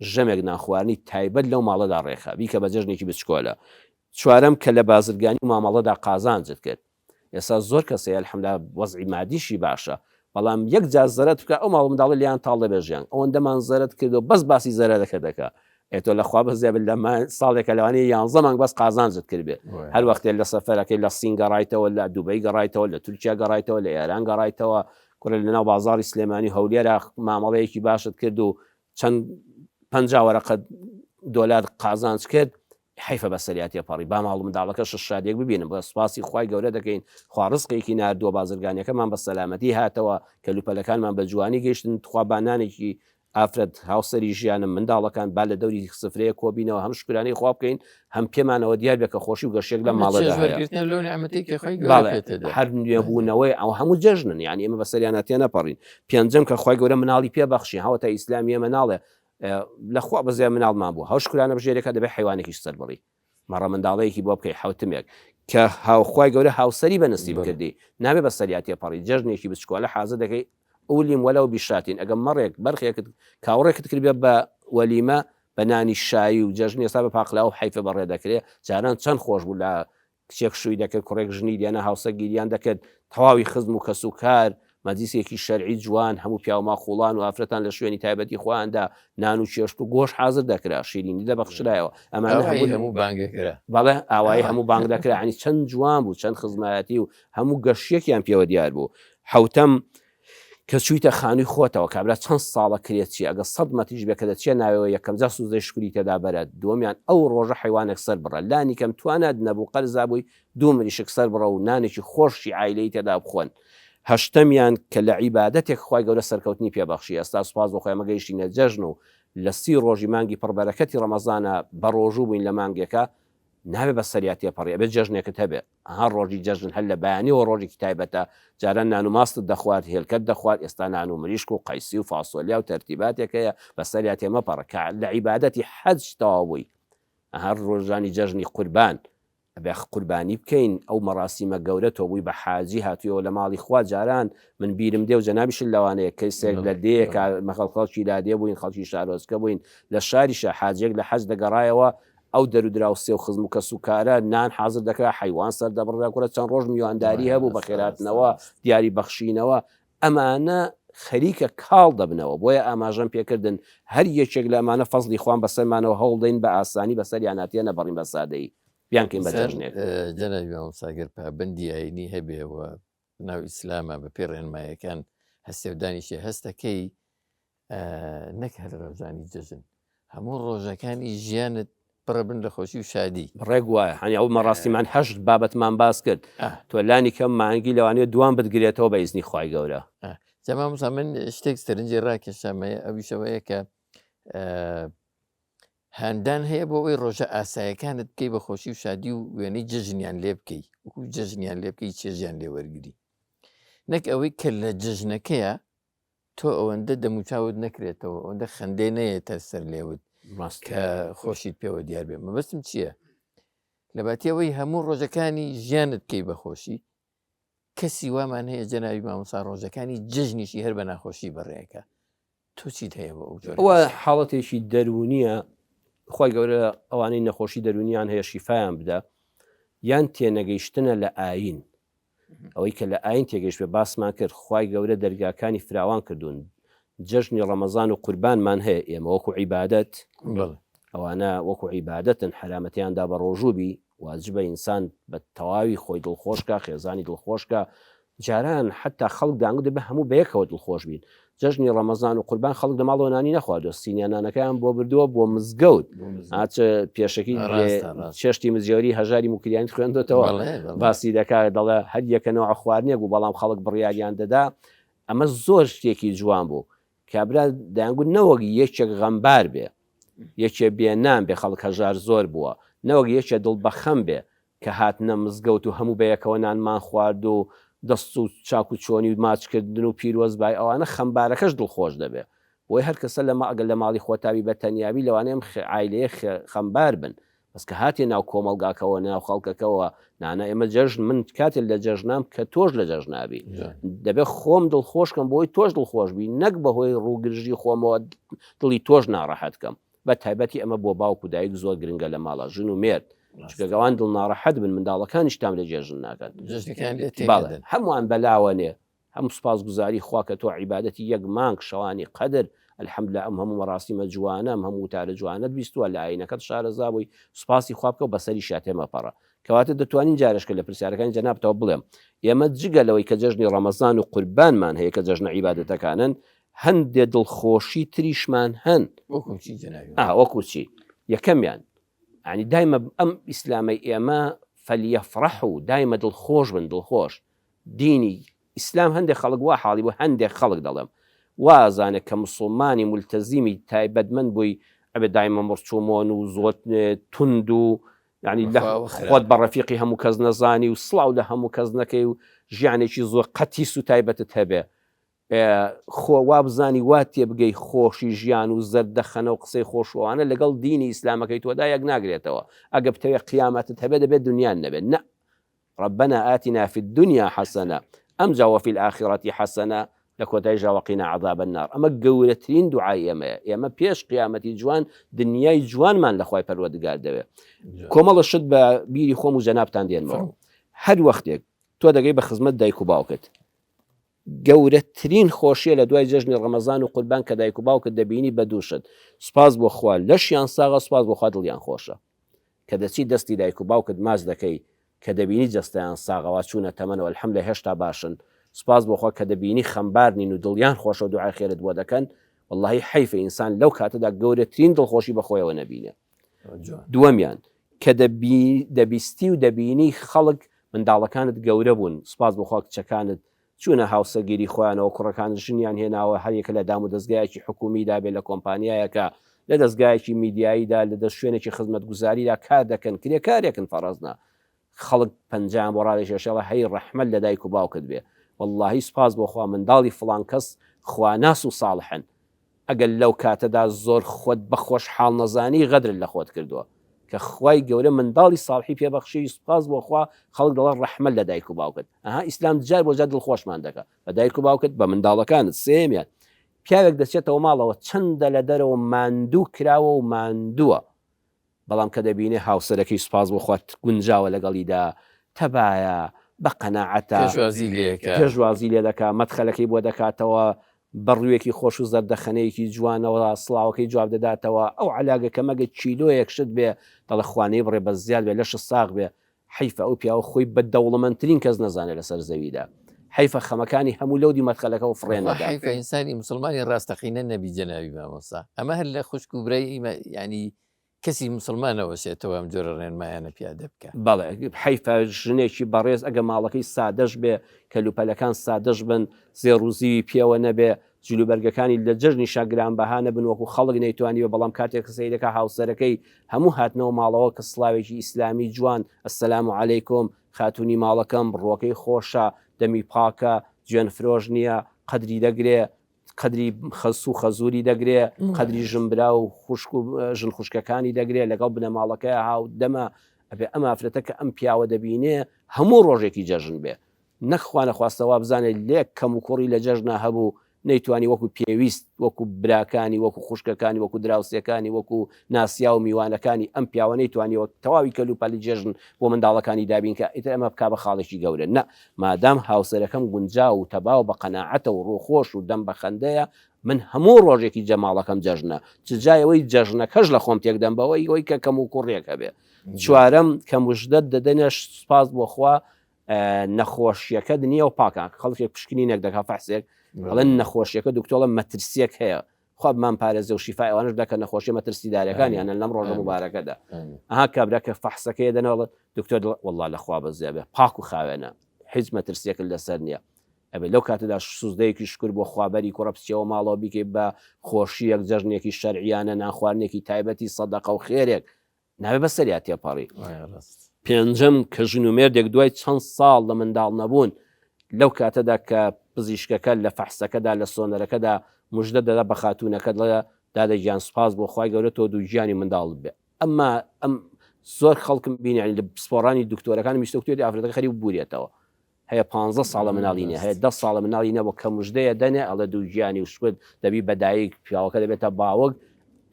ژەمێک ناخواردنی تایبەت لەو ماڵەدا ڕێخە بیکە بە جەژنێکی بچکۆلە چوارەم کە لە بازرگانی و مامەڵەدا قازانجت کرد ئێستا زۆر کەسەیە الحەمدولیلا وەزعی مادیشی باشە بەڵام یەک جار زەرەت بکە ئەو ماڵ منداڵی لیان تاڵ دەبێژیان ئەوەندەمان زەرەت کردو بەس باسی زەرەکە دەکا ئێتۆ لەخوا بەزیاب لە ساڵێکە لەوانەیە 11 مانگ بەس قازانجت کرد بێ هەر وەختێ لە سەفەرەکەی لە سین گەڕایتەوە لە دوبەی گەڕایتەوە لە تورکیا گەڕایتەوە لە ئێران گەڕایتەوە کوڕە لەناو بازاڕی سلێمانی هەولێرە مامەڵەیەکی باشت کرد و چەند 50 وەرەقە دۆلار قازانج کرد حیفە بە سەریات تێپەڕی با ماڵ منداڵەکە شادێک ببینم بە سوپاسی خوای گەورە دەکەین خوا ڕزقێکی ناردووە بازرگانیەکەمان بە سەلامەتی هاتەوە کەلوپەلەکانمان بە جوانی گەیشتن خوا بانانێکی ئافرەت هاوسەری ژیانم منداڵەکان با لە دەوری سفرەیە کۆبینەوە هەم شکرانەی خوا بکەین هەم پێمانەوە دیار بێ کە خۆشی و گەشتێک لە ماڵەدا هەر نوێبوونەوەی ئەو هەموو جەژنن یعنی ئێمە بە سەریانەتێ نەپەڕین پێنجەم کە خوای گەورە مناڵی پێبەخشی هاوتە ئیسلامی ئێمە ناڵێ لەخوا بەزیای مناڵمان بوو هەو شکرانە بژێرەکە دەبێت حیوانێکیش سەر بڕی مەڕە منداڵەیەکی بۆ بکەی حوتمێک کە هاوخوای گەورە هاوسەری بە نسیب کردی نابێ بە سەریات تێپەڕی جەژنێکی بچکۆلە حازە دەکەی ئەولیم وەلەو بیشاتین ئەگەم مەڕێک بەرخێکت کاوڕێکت کرد بێ بە وەلیمە بە نانی شایی و جەژنی ئێستا بە پاقلا و حیفە بەڕێ دەکرێت جاران چەند خۆش بوو لە کچێک شووی دەکرد کوڕێک ژنی دیانە هاوسە گیریان دەکرد تەواوی خزم و کەس و کار مەجلیسێکی شەرعی جوان هەموو پیاوما خوڵان و ئافرەتان لە شوێنی تایبەتی خۆیاندا نان و چێشت و گۆش حازر دەکرا شیرینی دەبەخشرایەوە ئەمانە هەموو بانگەکرا بەڵێ ئاوایی هەموو بانگ دەکرا عنی چەند جوان بوو چەند خزمەتی و هەموو گەشتێکیان پێوە دیار بوو حوتەم کە چوویتە خانووی خۆتەوە کابرا چەند ساڵە کرێت چی ئەگە 100 مەتیش بێ کە دەچێ ناوەوە یەکەم جا سوزەی شکوری تێدا بەرات دووەمیان ئەو ڕۆژە حیوانێک سەر بڕە لانی کەم توانات نەبوو قەرزا بووی دوو مریشک سەر بڕە و نانێکی خۆشی عایلەی تێدا بخۆن هەشتەمیان کە لە عیبادەتێک خی گەورە سەرکەوتنی پێبەخشی ئێستا سوپاس بۆ خۆی مەگەیشتینە جەژن و لە 30 ڕۆژی مانگی پڕبەرەکەتی ڕەمەزانە بە ڕۆژوو بووین لە مانگێکە نابێ بە سەریات تێپەڕی بێت جەژنێکت هەبێ هەر ڕۆژی جەژن هەل لە بەیانیەوە ڕۆژێکی تایبەتە جاران نان و ماستت دەخوات هێلکەت دەخوات ئێستا نان و مریشک و قەیسی و فاسۆلیا و تەرتیباتێکەیە بە سەریات تێمەپەڕە کە لە عیبادەتی حەج تەواوی هەر ڕۆژانی جەژنی قوربان ئەبێ قوربانی بکەین ئەو مەراسیمە گەورە تۆ بووی بە حاجی هاتوویەوە لە ماڵی خوا جاران من بیرم دێ و جەنابیشن لەوانەیە کەسێک لە دەیەکە مەخەڵکی لادێ بووین خەڵکی شارۆزکە بووین لە شاریشە حاجێک لە حەج دەگەڕایەوە ئەو دەرودرا و سێ و خزم و کە سوکارە نان حازر دەکرا حیوان سەر دەبڕدا کوورە چەند ڕۆژ میوانداری هەبوو بە خێراتنەوە دیاری بەخشینەوە ئەمانە خەریکە کاڵ دەبنەوە بۆیە ئاماژەم پێکردن هەر یەکێک لە ئەمانە فەزلی خوان بەسەرمانەوە هەوڵدەین بە ئاسانی بەسەریاناتیە نەبڕین بە سادەی بیانکەین بە جەژنێک جەنابی مامۆساگەر پابەندی ئاینی هەبێەوە ناو ئیسلامە بە پێ ڕێنمایەکان هەستێودانیشی هەستەکەی نەک هەر ڕۆژانی جەژن هەموو ڕۆژەکانی ژیانت پڕە بن لە خۆشی و شادی ڕێک وایە هەنی ئەو مەڕاستیمان هەشت بابەتمان باس کرد تۆ لانی کەم مانگی لەوانەیە دوان بتگرێتەوە بە ئیزنی خوای گەورە جەمامۆستا من شتێک سەرنجی ڕاکێشامەیە ئەویشەوەیە کە هەندان هەیە بۆ ئەوەی ڕۆژە ئاسایەکانت بکەی بە خۆشی و شادی و وێنەی جەژنیان لێ بکەی وەکو جەژنیان لێ بکەی چێژیان لێ وەرگری نەک ئەوەی کە لە جەژنەکەیە تۆ ئەوەندە دەموچاوت نەکرێتەوە ئەوەندە خەندێ نەیەتە سەر لێوت کە خۆشیت پێوە دیار بێ مەبەستم چییە لە باتیەوەی هەموو ڕۆژەکانی ژیانت بکەی بەخۆشی کەسی وامان هەیە جەنابی مامۆستا ڕۆژەکانی جەژنیشی هەر بە ناخۆشی بەڕێەکە تۆ چیت هەیە بە ئەوە حاڵەتێکی دەرونیە خی گەورە ئەوانەی نەخۆشی دەرونیان هەیە شیفایان بدە یان تێنەگەیشتنە لە ئاین ئەوەی کە لە ئاین تێگەیشت بێ باسمان کرد خی گەورە دەرگاکانی فراوان کردوون جەژنی ڕەمەزان و قوربانمان هەیە ئێمە وەکو عیبادەت ئەوانە وەکو عیبادەتن حرامەتیاندا بە ڕۆژووبی واجبە ئینسان بە تەواوی خۆی دڵخۆشکە خێزانی دڵخۆشکە جاران حتا خەڵک دانگو دەبێ هەموو بەیەکەوە دڵخۆش بین جەژنی ڕەمەزان و قوربان خەڵک لە ماڵەوە نانی نەخواردوە سینیانانەکەیان بۆ بردووە بۆ مزگەوت هاچە پێشەکی چێشتی مزیۆری هەژاری موکریانی خوێندێتەوە باسی دەکات دەڵێ هەر یەکەنەوە خواردنێک و بەڵام خەڵک بڕیاریان دەدا ئەمە زۆر شتێکی جوان بوو کابرا دەیانگو نەوەک یەکێک غەمبار بێ یەکێ بێنان بێ خەڵک هەژار زۆر بووە نەوەک یەکێ دڵ بەخەم بێ کە هاتنە مزگەوت و هەموو بەیەکەوە نانمان خوارد و دەست و چاک و چۆنی و ماچکردن و پیرۆزبای ئەوانە خەمبارەکەش دڵخۆش دەبێ بۆی هەر کەسە لە ئەگەر لە ماڵی خۆتاوی بە تەنیاوی لەوانەیەم عایلەیە خەمبار بن بەس کە هاتێ ناو کۆمەڵگاکەوە ناو خەڵکەکەەوە نانە ئێمە جەژن من کاتێک لە جەژنام کە تۆش لە جەژنابی دەبێت خۆم دڵخۆشکەم بۆی تۆش دڵخۆشبی نەک بەهۆی ڕووگرژی خۆمەوە دڵی تۆش ناڕەحەتکەم بە تایبەتی ئەمە بۆ باوکو دایک زۆر گرنگە لە ماڵە ژن و مێرد گەوان دڵ ناڕەحەت بن منداڵەکانیشتام لە جێژن ناکەن هەمووان بەلاوەنێ هەموو سپاس گوزاری خوا کە تۆ عیبادەتی یەک مانگ شەوانی قەدر الحەمدلله ئەم هەموو مەراسیمە جوانە ئەم هەموو وتارە جوانت بیستووە لە ئاینەکەت شارەزا بووی سوپاسی خوا بکە و بەسەری شاتێمەپەڕە کەواتە دەتوانین جارشکە لە پرسیارەکانی جەنابتەوە بڵێم ئێمە جگەلەوەی کە جەژنی ڕەمەزان و قوربانمان هەیە کە جەژنە عیبادەتەکانن هەندێ دڵخۆشی تریشمان هەن وەکو چی یەکەمیان ینی دایمە ئەم ئیسلامی ئێمە فەلیەفڕەح و دایمە دڵخۆش بن دڵخۆش دینی ئیسلام هەندێک خەڵک وا حاڵی بۆ هەندێک خەڵک دەڵێم وازانێت کە مسلمانی مولتەزیمی تایبەتمەند بووی ئەبێ دایمە مڕچوومۆن و زۆر تند و ینی خۆت بە ڕەفیقی هەموو کەس نەزانی و سڵاو لە هەموو کەس نەکەی و ژیانێکی زۆر قەتیس و تایبەتت هەبێ خۆ وا بزانی وا تێبگەی خۆشی ژیان و زەردەخەنە و قسەی خۆشەوانە لەگەڵ دینی ئیسلامەکەی تۆدا یەک ناگرێتەوە ئەگە بتەوێت قیامەتت هەبێت دەبێت دنیان نەبێت نە ربنا آتنا في الدنيا حسنة أمجا وفي الآخرة حسنة لكوتاي جاوقنا عذاب النار أما گەورەترین دوعای ئێمە پێش قیامەتی جوان دنیای جوانمان لە خوای پەروەردگار دەوێت کۆمەڵە شت بە بیری خۆم و جەنابتان دێنمەوە هەر وەختێک تۆ دەگەی بە خزمەت دایک و باوکت گەورەترین خۆشیە لە دوای جەژنی ڕەمەزان و قوربان کە دایک و باوکت دەبینی بە دووشت سوپاس بۆ خوا لەشیان ساغە سوپاس بۆ خوا دڵیان خۆشە کە دەچی دەستی دایک و باوکت ماچ دەکەی کە دەبینی جەستەیان ساغەوا چوونە تەمەنەوە الحەمدلە هێشتا باشن سپاس بۆخوا کە دەبینی خەمبارنین و دڵیان خۆشە و دوعای خێرت بۆ دەکەن واللهی حیفە ئینسان لەو کاتەدا گەورەترین دڵخۆشی بەخۆیەوە نەبینێ. دووەمیان کە دەبیستی و دەبینی خەڵک منداڵەکانت گەورە بوون سپاس بۆخوا کچەکانت چوونە هاوسەگیری خۆیانەوە کوڕەکان ژنیان هێناوە هەریەکە لە دام و دەستگایەکی حکومیدا بێت لە کۆمپانیایەکە لە دەستگایەکی میدیاییدا لە دەست شوێنێکی خزمەت گوزاریدا کار دەکەن کرێکارێکن فەڕەزنا خەڵک پەنجام بۆ ڕادێکێشەوە هەی ڕەحمەت لە دایک و باوکت بێ واللهی سپاس بۆخوا منداڵی فڵان کەس خواناس و ساڵحن ئەگەر لەو کاتەدا زۆر خۆت بەخۆش حاڵ نەزانی غەدر لە خۆت کردووە کە خوای گەورە منداڵی ساڵحی پێبەخشی سپاس بۆخوا خەڵک دەڵێن ڕەحمەت لە دایک و باوکت ئیسلام جار بۆ جار دڵخۆشمان دەکات بە دایک و باوکت بە منداڵەکانت سێمیان پیاوێک دەچێتەوە ماڵەوە چەندە لە دەرەوە ماندوو کراوە و ماندووە بەڵام کە دەبینێ هاوسەرەکەی سپاس بۆخوا گونجاوە لەگەڵیدا تەبایە بە قەناعەتە پێشوازی لێ دەکات مەدخەلەکەی بۆ دەکاتەوە بەڕوویەکی خۆش و زەردەخەنەیەکی جوانەوە سڵاوەکەی جواب دەداتەوە ئەو علاگە کە مەگە چیلۆیەک شت بێ دەڵە خوانەی بڕێ بە زیاد بێ لەش ساغ بێ حیفە ئەو پیاوە خۆی بە دەوڵەمەندترین کەس نەزانێت لەسەر زەویدا حیفە خەمەکانی هەموو لەودی مەدخەلەکە و فڕێنەدا حیفە ئینسانی مسلمانی ڕاستەقینە نەبی جەناوی مامۆستا ئەمە هەر لە خوشک و برای ینی کەسی مسلمانەوە شێتەوە ئەم جۆرە ڕێنمایانە پیادە بکە بەڵێ حیفە ژنێکی بەڕێز ئەگە ماڵەکەی سادەش بێ کەلوپەلەکان سادەش بن زێڕوزی پێوە نەبێ جلوبەرگەکانی لە جژنی شاگران بەهانە بن وەکو خەڵک نەیتوانیوە بەڵام کاتێک قسەی دەکا هاوسەرەکەی هەموو هاتنەوە ماڵەوە کە سڵاوێکی ئیسلامی جوان ئەسەلام عەلەیکۆم خاتونی ماڵەکەم بڕۆکەی خۆشە دەمی پاکە گوێن فرۆژ نییە قەدری دەگرێ قەدری خەس و خەزوری دەگرێ قەدری ژمبرا و خوشک و ژن خوشکەکانی دەگرێ لەگەڵ بنە ماڵەکەی هاو دەمە ئەبێ ئەم ئافرەتە کە ئەم پیاوە دەبینێ هەموو ڕۆژێکی جەژن بێ نەخوانە خواستەوە بزانێت لێک کەم و کوڕی لە جەژنا هەبوو نەیتوانی وەکو پێویست وەکو براکانی وەکو خوشکەکانی وەکو دراوسەکانی وەکو ناسیا و میوانەکانی ئەم پیاوە نەیتوانیەوە تەواوی کەلوپەلی جێژن بۆ منداڵەکانی دابین کە ئیتر ئەمە بک بە خاڵێکی گەورە نە مادام هاوسەرەکەم گونجا و تەباو بە قەناعەتە و ڕووخۆش و دەم بە خەندەیە من هەموو ڕۆژێکی جەماڵەکەم جەژنە چجایەوەی جەژنەکەش لە خۆم تێک دەم بەوەی ئەوەی کە کەم و کوڕێک هەبێ چوارەم کە مژدەت دەدەنێ سپاس بۆخوا نەخۆشیەکە دنیا و پاکان خەڵکێک پشکنینێک دەکا فەحسێک بەڵێن نەخۆشیەکە دکتۆڵە مەترسیەک هەیە خوابمان پارێزە و شیفای ئەوانش دەکە نەخۆشیە مەترسی دارەکانیانە لەم ڕۆژە مبارەکەدا ئەها کابراکە فەحسەکەی دەنەوە دکتۆر والله لەخوا بەزیێ پاک و خاوێنە هیچ مەترسیەکە لەسەر نییە ئەبێ لەو کاتەدا سوزدەیەکی شکر بۆ خوابەری کوڕەپسیەوە ماڵەوە بیکەی بە خۆشیەک جەژنێکی شەرعیانە ناخواردنێکی تایبەتی سەدەقە و خێرێک ناوێ بەسەریا تێپەڕی پێنجەم کە ژن و مێردێک دوای چەند ساڵ لە منداڵ نەبوون لەو کاتەدا کە پزیشکەکە لە فەحسەکەدا لە سۆنەرەکەدا مژدە دەدا بە خاتوونەکە لە دادەگیان سپاس بۆ خوای گەورە تۆ دوو ژیانی منداڵ بێ ئەمما ئەم زۆر خەڵکم بینی لە پسپۆڕانی دکتۆرەکان میستۆکتۆری ئافرەتەکە خەری بوورێتەوە هەیە 15 ساڵە مناڵینە هەیە 10 ساڵە مناڵینەوە کە مژدەیە دەنێ ئەڵە دوو ژیانی وشکت دەبی بەدایک پیاوەکە دەبێتە باوەک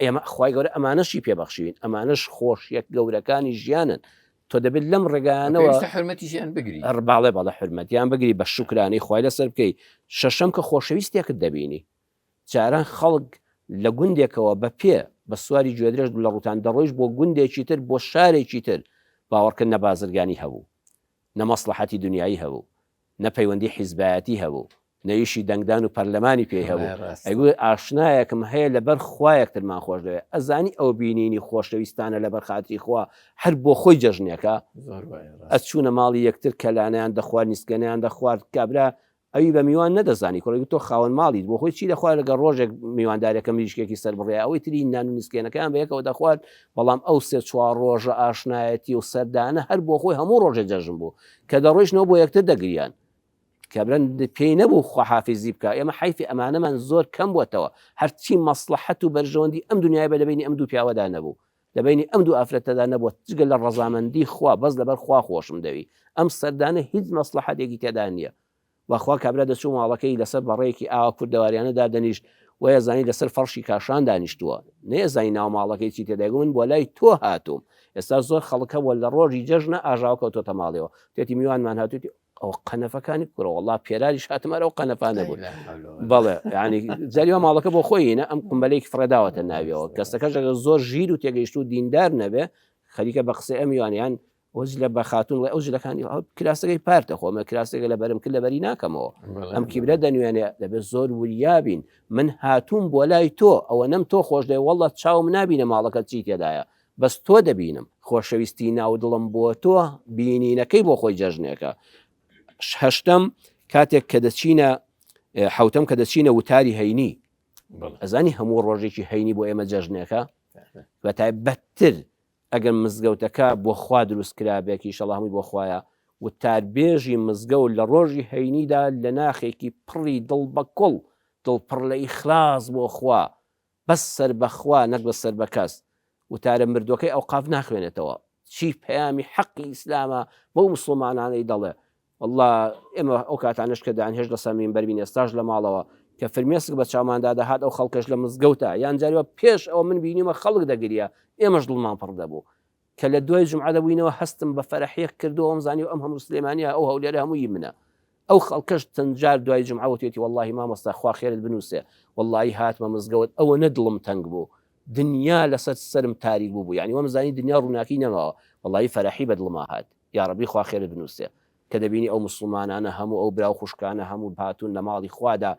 ئێمە خوای گەورە ئەمانەشی پێبەخشین ئەمانش خۆشیەک گەورەکانی ژیانن تۆ دەبێت لەم ڕێگانەوە حرمەتیشیان بگری باڵێ باڵە حرمەتیان بگری بە شکرانەی خوای لەسەر بکەی شەشەم کە خۆشەویستێکت دەبینی جاران خەڵک لە گوندێکەوە بە پێ بە سواری گوێدرێژ لە ڕوتان دەڕۆیش بۆ گوندێکی تر بۆ شارێکی تر باوەڕکرد نە بازرگانی هەبوو نە مەسلحەتی دنیایی هەبوو نە پەیوەندی حیزبایەتی هەبوو نەیشی دەنگدان و پەرلەمانی پێی هەبوو ئەیگوێ ئاشنایەکم هەیە لەبەر خوایەکترمان خۆش دەوێت ئەزانی ئەو بینینی خۆشەویستانە لەبەر خاتری خوا هەر بۆ خۆی جەژنێکە ئەچوونە ماڵی یەکتر کەلانیان دەخوارد نیسکەنیان دەخوارد کابرا ئەوی بە میوان نەدەزانی کوڕێک تۆ خاوەن ماڵیت بۆ خۆی چی دەخوارد لەگە ڕۆژێک میواندارەکە میشکێکی سەر بڕێ ئەوەی تری نان و نیسکێنەکان بە یەکەوە دەخوارد بەڵام ئەو سێ چوار ڕۆژە ئاشنایەتی و سەردانە هەر بۆ خۆی هەموو ڕۆژێ جەژن بوو کە دەڕۆیشتنەوە بۆ یەکتر دەگریان کابران پێی نەبوو خواحافیزی بکە ئێمە حیفی ئەمانەمان زۆر کەم بووەتەوە هەرچی مەسلحەت و بەرژەوەندی ئەم دنیای بە لەبینی ئەم دوو پیاوەدا نەبوو لەبینی ئەم دوو ئافرەتەدا نەبووە جگە لە ڕەزامەندی خوا بەس لەبەر خوا خۆشم دەوی ئەم سەردانە هیچ مەسلحەتێکی تێدا نییە وەخوا کابرا دەچوو ماڵەکەی لەسەر بەڕێکی ئاوا کوردەواریانەدا دەنیشت وەیە زانی لەسەر فەرشی کاشان دانیشتووە نێزانی ناو ماڵەکەی چی تێدەگو من بۆ لای تۆ هاتووم ئێستا زۆر خەڵکە وە لە ڕۆژی جەژنە ئاژاو کەوتۆتە ماڵەوە تێتی میوانمان هاتووتی ئەو قەنەفەکانی کوڕە وەڵڵا پێراریش هاتمەرە و قەنەفانە بوو بەڵێ ینی جاریوە ماڵەکە بۆ خۆیینە ئەم قمبەلەیەکی فرەداوەتە ناویەوە کەسەکەش ئەگەر زۆر ژیر و تێگەیشت و دیندار نەبێ خەریکە بە قسەی ئەم میوانیان ئەوج لە بە خاتون ئەو ژلەکانی کراسەکەی پارتە خۆمە کراسێکە لە بەرم کرد لە بەری ناکەمەوە ئەم کیبرە دەنوێنێ دەبێت زۆر وریابین من هاتووم بۆ لای تۆ ئەوە نەم تۆ خۆش دەی وەڵە چاوم نبینە ماڵەکە چی تێدایە بەس تۆ دەبینم خۆشەویستی ناو دڵم بۆ تۆ بینینەکەی بۆ خۆی جەژنێکە هەشتم کاتێک کە دەچینە حوتەم کە دەچینە وتاری هەینی ئەزانی هەموو ڕۆژێکی هەینی بۆ ئێمە جەژنێکە بە تایبەتتر ئەگەر مزگەوتەکە بۆ خوا دروست کرابێکی شەڵا هەمووی بۆ خوایە وتاربێژی مزگەوت لە ڕۆژی هەینیدا لە ناخێکی پڕی دڵ بە کوڵ دڵپڕ لە ئیخلاص بۆ خوا بەس سەر بەخوا نەک بە سەر بە کەس وتارە مردوەکەی ئەو قاف ناخوێنێتەوە چی پەیامی حەقی ئیسلامە بۆ موسڵمانانەی دەڵێ والله ئێمە ئەو کاتانش کە دانهێش لە سەمین بەربین ئێستاش لە ماڵەوە کە فرمێسک بە چاوماندا دەهات ئەو خەڵکەش لە مزگەوتە یان جاریوە پێش ئەوە من بینیمە خەڵک دەگریە ئێمەش دڵمان پڕ دەبوو کە لە دوای جمعە دەبووینەوە هەستم بە فەرەحیەک کردو ئەم زانی و ئەم هەموو سلێمانیە ئەو هەولێرە هەمووی منە ئەو خەڵکەش تەنجار دوای جمعە وتێتی واللهی مامۆستا خوا خێرت بنووسێ واللهی هاتمە مزگەوت ئەوە نەدڵم تەنگ بوو دنیا لەسەر سرم تاریک بوو یعنی وەم زانی دنیا ڕووناکی نەماوە واللهی فەرەحی بە دڵما هات یا ڕەبی خوا خێرت بنووسێ کە دەبینی ئەو مسلمانانە هەموو ئەو براو خوشکانە هەموو هاتوون لە ماڵی خوادا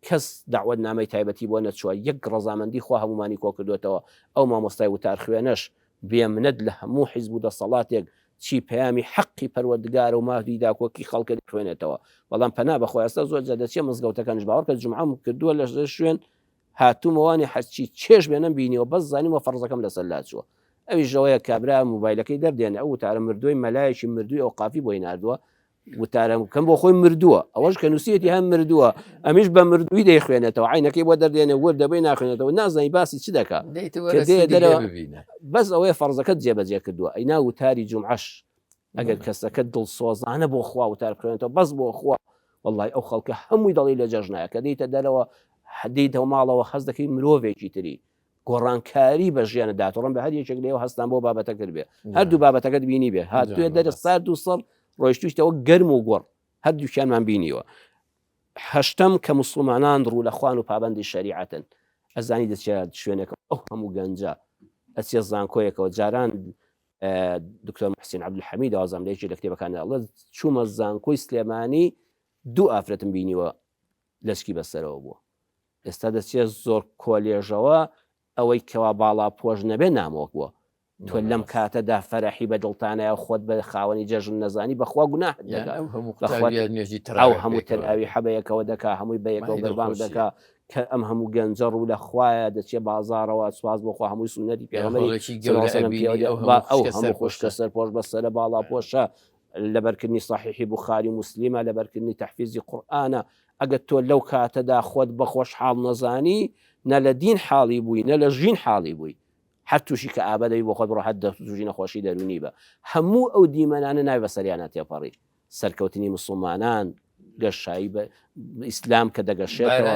کەس داوت نامەی تایبەتی بۆ نەچووە یەک ڕەزامەندی خوا هەمومانی کۆ کردوێتەوە ئەو مامۆستای وتار خوێنەش بێمنەت لە هەموو حیزب و دەسەڵاتێک چی پەیامی حەقی پەروەردگارە و مادویدا کۆکی خەڵکە خوێنێتەوە بەڵام پەنا بەخۆی ئێستا زۆر جادەچێ مزگەوتەکانش باوەڕ کە جمعەم کردووە لە شوێن هاتوومەوانی هەرچی چێژ بێنم بینیەوە بەس زانیمە فەرزەکەم لەسەر لاتچووە ئەویش ژەوەیە کابرا موبایلەکەی دەردێنێ ئەو وتارە مردوی مەلایەکی مردووی ئەو قافی بۆی نردووە وتارەکەم بۆ خۆی مردووە ئەوەش کە نووسەتی هەم مردووە ئەمیش بە مردووی دەیخوێنێتەوە عینەکەی بۆ دەردێنێ وەر دەبی ناخوێنێتەوە نازانی باسی چ دەکات بەس ئەوەیە فەرزەکەت جێبەجێ کردووە ئەینا وتاری جمعەش ئەگەر کەسەکە دڵسۆزانە بۆ خوا وتار بکرێنێتەوە بەس بۆ خوا والله ئەو خەڵکە هەمووی دەڵی لە جەژنایە کە دەیتە دەرەوە حدیتەوە ماڵەوە هەز دەکەی مرۆڤێکی تری گۆڕانکاری بە ژیانە داتۆڕم بە هەر یەکێک لێەوە هەستان بۆ بابەتە کرد بێ هەردوو بابەتەکەت بینی بێ هاتوێ دەرە سارد و سەڵ ڕۆیشتوشتەوە گەرم و گۆڕ هەردووکیانمان بینیوە هەشتم کە مسلمانان ڕوو لە خوان و پابندی شریعەتن ئەزانی دەچێت شوێنێکە ئەو هەموو گەنجە ئەچێ زانکۆیەکەوە جاران دکتۆر محسین عەبدولحەمید ئازام لەیەکی لە کتێبەکانی ئەڵێ چوومە زانکۆی سلێمانی دوو ئافرەتم بینیوە لەشکی بەسەرەوە بووە ئێستا دەچێت زۆر کۆلێژەوە ئەوەی کەوا باڵا پۆش نەبێ نامۆک بووە تۆ لەم کاتەدا فەرەحی بە دڵتانەیە خۆت بە خاوەنی جەژن نەزانی بەخوا گوناه ئەو هەموو تەراوی حەبەیەکەوە دەکا هەمووی بەیەکەوە بەربان دەکا کە ئەم هەموو گەنجە ڕوو لە خوایە دەچێت بازارەوە سواز بۆخوا هەمووی سونەتی پێغەمبەری ئەو هەموو خۆشکە سەرپۆش بەسەرە باڵا پۆشە لەبەرکردنی صحیحی بوخاری موسلیمە لەبەرکردنی تەحفیزی قورئانە ئەگەر تۆ لەو کاتەدا خۆت بە خۆشحاڵ نەزانی نە لە دین حاڵی بووی نە لە ژین حاڵی بووی هەر تووشی کە ئابەدەی بۆ خۆت بڕۆ هەر تووشی نەخۆشی دەرونی بە هەموو ئەو دیمەنانە ناوی بەسەریانە تێپەڕی سەرکەوتنی مسلمانان گەشایی بە ئیسلام کە دەگەشێتەوە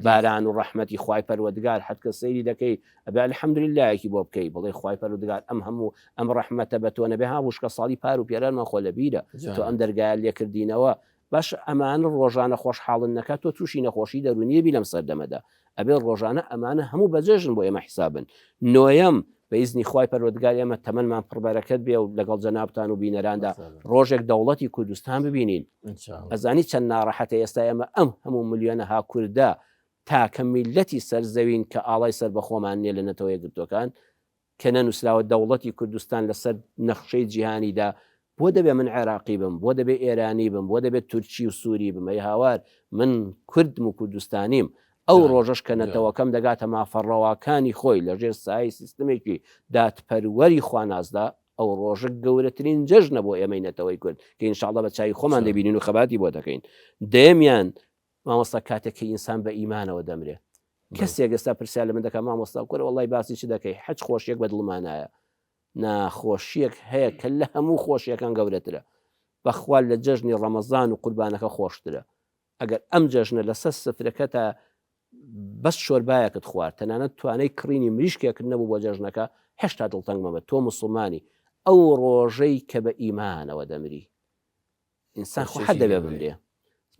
باران و ڕەحمەتی خوای پەروەردگار حەت کە سەیری دەکەی ئەبێ الحەمدوللایەکی بۆ بکەی بڵێ خوای پەروەردگار ئەم هەموو ئەم ڕەحمەتە بە تۆ نەبێ ها وشکە ساڵی پار و پێرانمان خۆ لە بیرە تۆ ئەم دەرگایە لێکردینەوە باش ئەمانە ڕۆژانە خۆشحاڵن نەکات تۆ تووشی نەخۆشی دەرونیە بی لەم سەردەمەدا ئەبێ ڕۆژانە ئەمانە هەموو بەجێژن بۆ ئێمە حیسابن نۆیەم بە ئیزنی خوای پەروەردگار ئێمە تەمەنمان پڕبەرەکەت بێ و لەگەڵ جەنابتان و بینەراندا ڕۆژێک دەوڵەتی کوردستان ببینین ئەزانی چەند ناڕەحەتە ئێستا ئێمە ئەم هەموو ملیۆنەها کووردا تاکە میلەتی سەرزەوین کە ئاڵای سەر بە خۆمان نیە لە نەتەوە یەکگرتوەکان کە نەنووسراوە دەوڵەتی کوردستان لەسەر نەخشەی جیهانیدا بۆ دەبێ من عێراقی بم بۆ دەبێ ئێرانی بم بۆ دەبێت تورکی و سووری بم ئەی هاوار من کوردم و کوردستانیم ئەو ڕۆژەش کە نەتەوەکەم دەگاتە مافەڕەواکانی خۆی لەژێر سای سیستمێکی دادپەروەری خوانازدا ئەو ڕۆژە گەورەترین جەژنە بۆ ئێمەی نەتەوەی کورد کە ئینشاءڵڵا بە چای خۆمان دەبینین و خەباتی بۆ دەکەین دەیەمیان مامۆستا کاتێکی ئینسان بە ئیمانەوە دەمرێ کەسێک ئێستا پرسیار لە من دەکەم مامۆستا کوڕە وەڵی باسی چ دەکەی حەج خۆشیەک بە دڵمانایە ناخۆشیەک هەیە کە لە هەموو خۆشیەکان گەورەترە بەخوا لە جەژنی ڕەمەزان و قوربانەکە خۆشترە ئەگەر ئەم جەژنە لەسەر سفرەکەتە بەس شۆربایەکت خوارد تەنانەت توانای کڕینی مریشکێکرد نەبوو بۆ جەژنەکە هێشتا دڵتەنگ مەمە تۆ موسڵمانی ئەو ڕۆژەی کە بە ئیمانەوە دەمری ئینسان خۆ حەد دەبێ بمرێ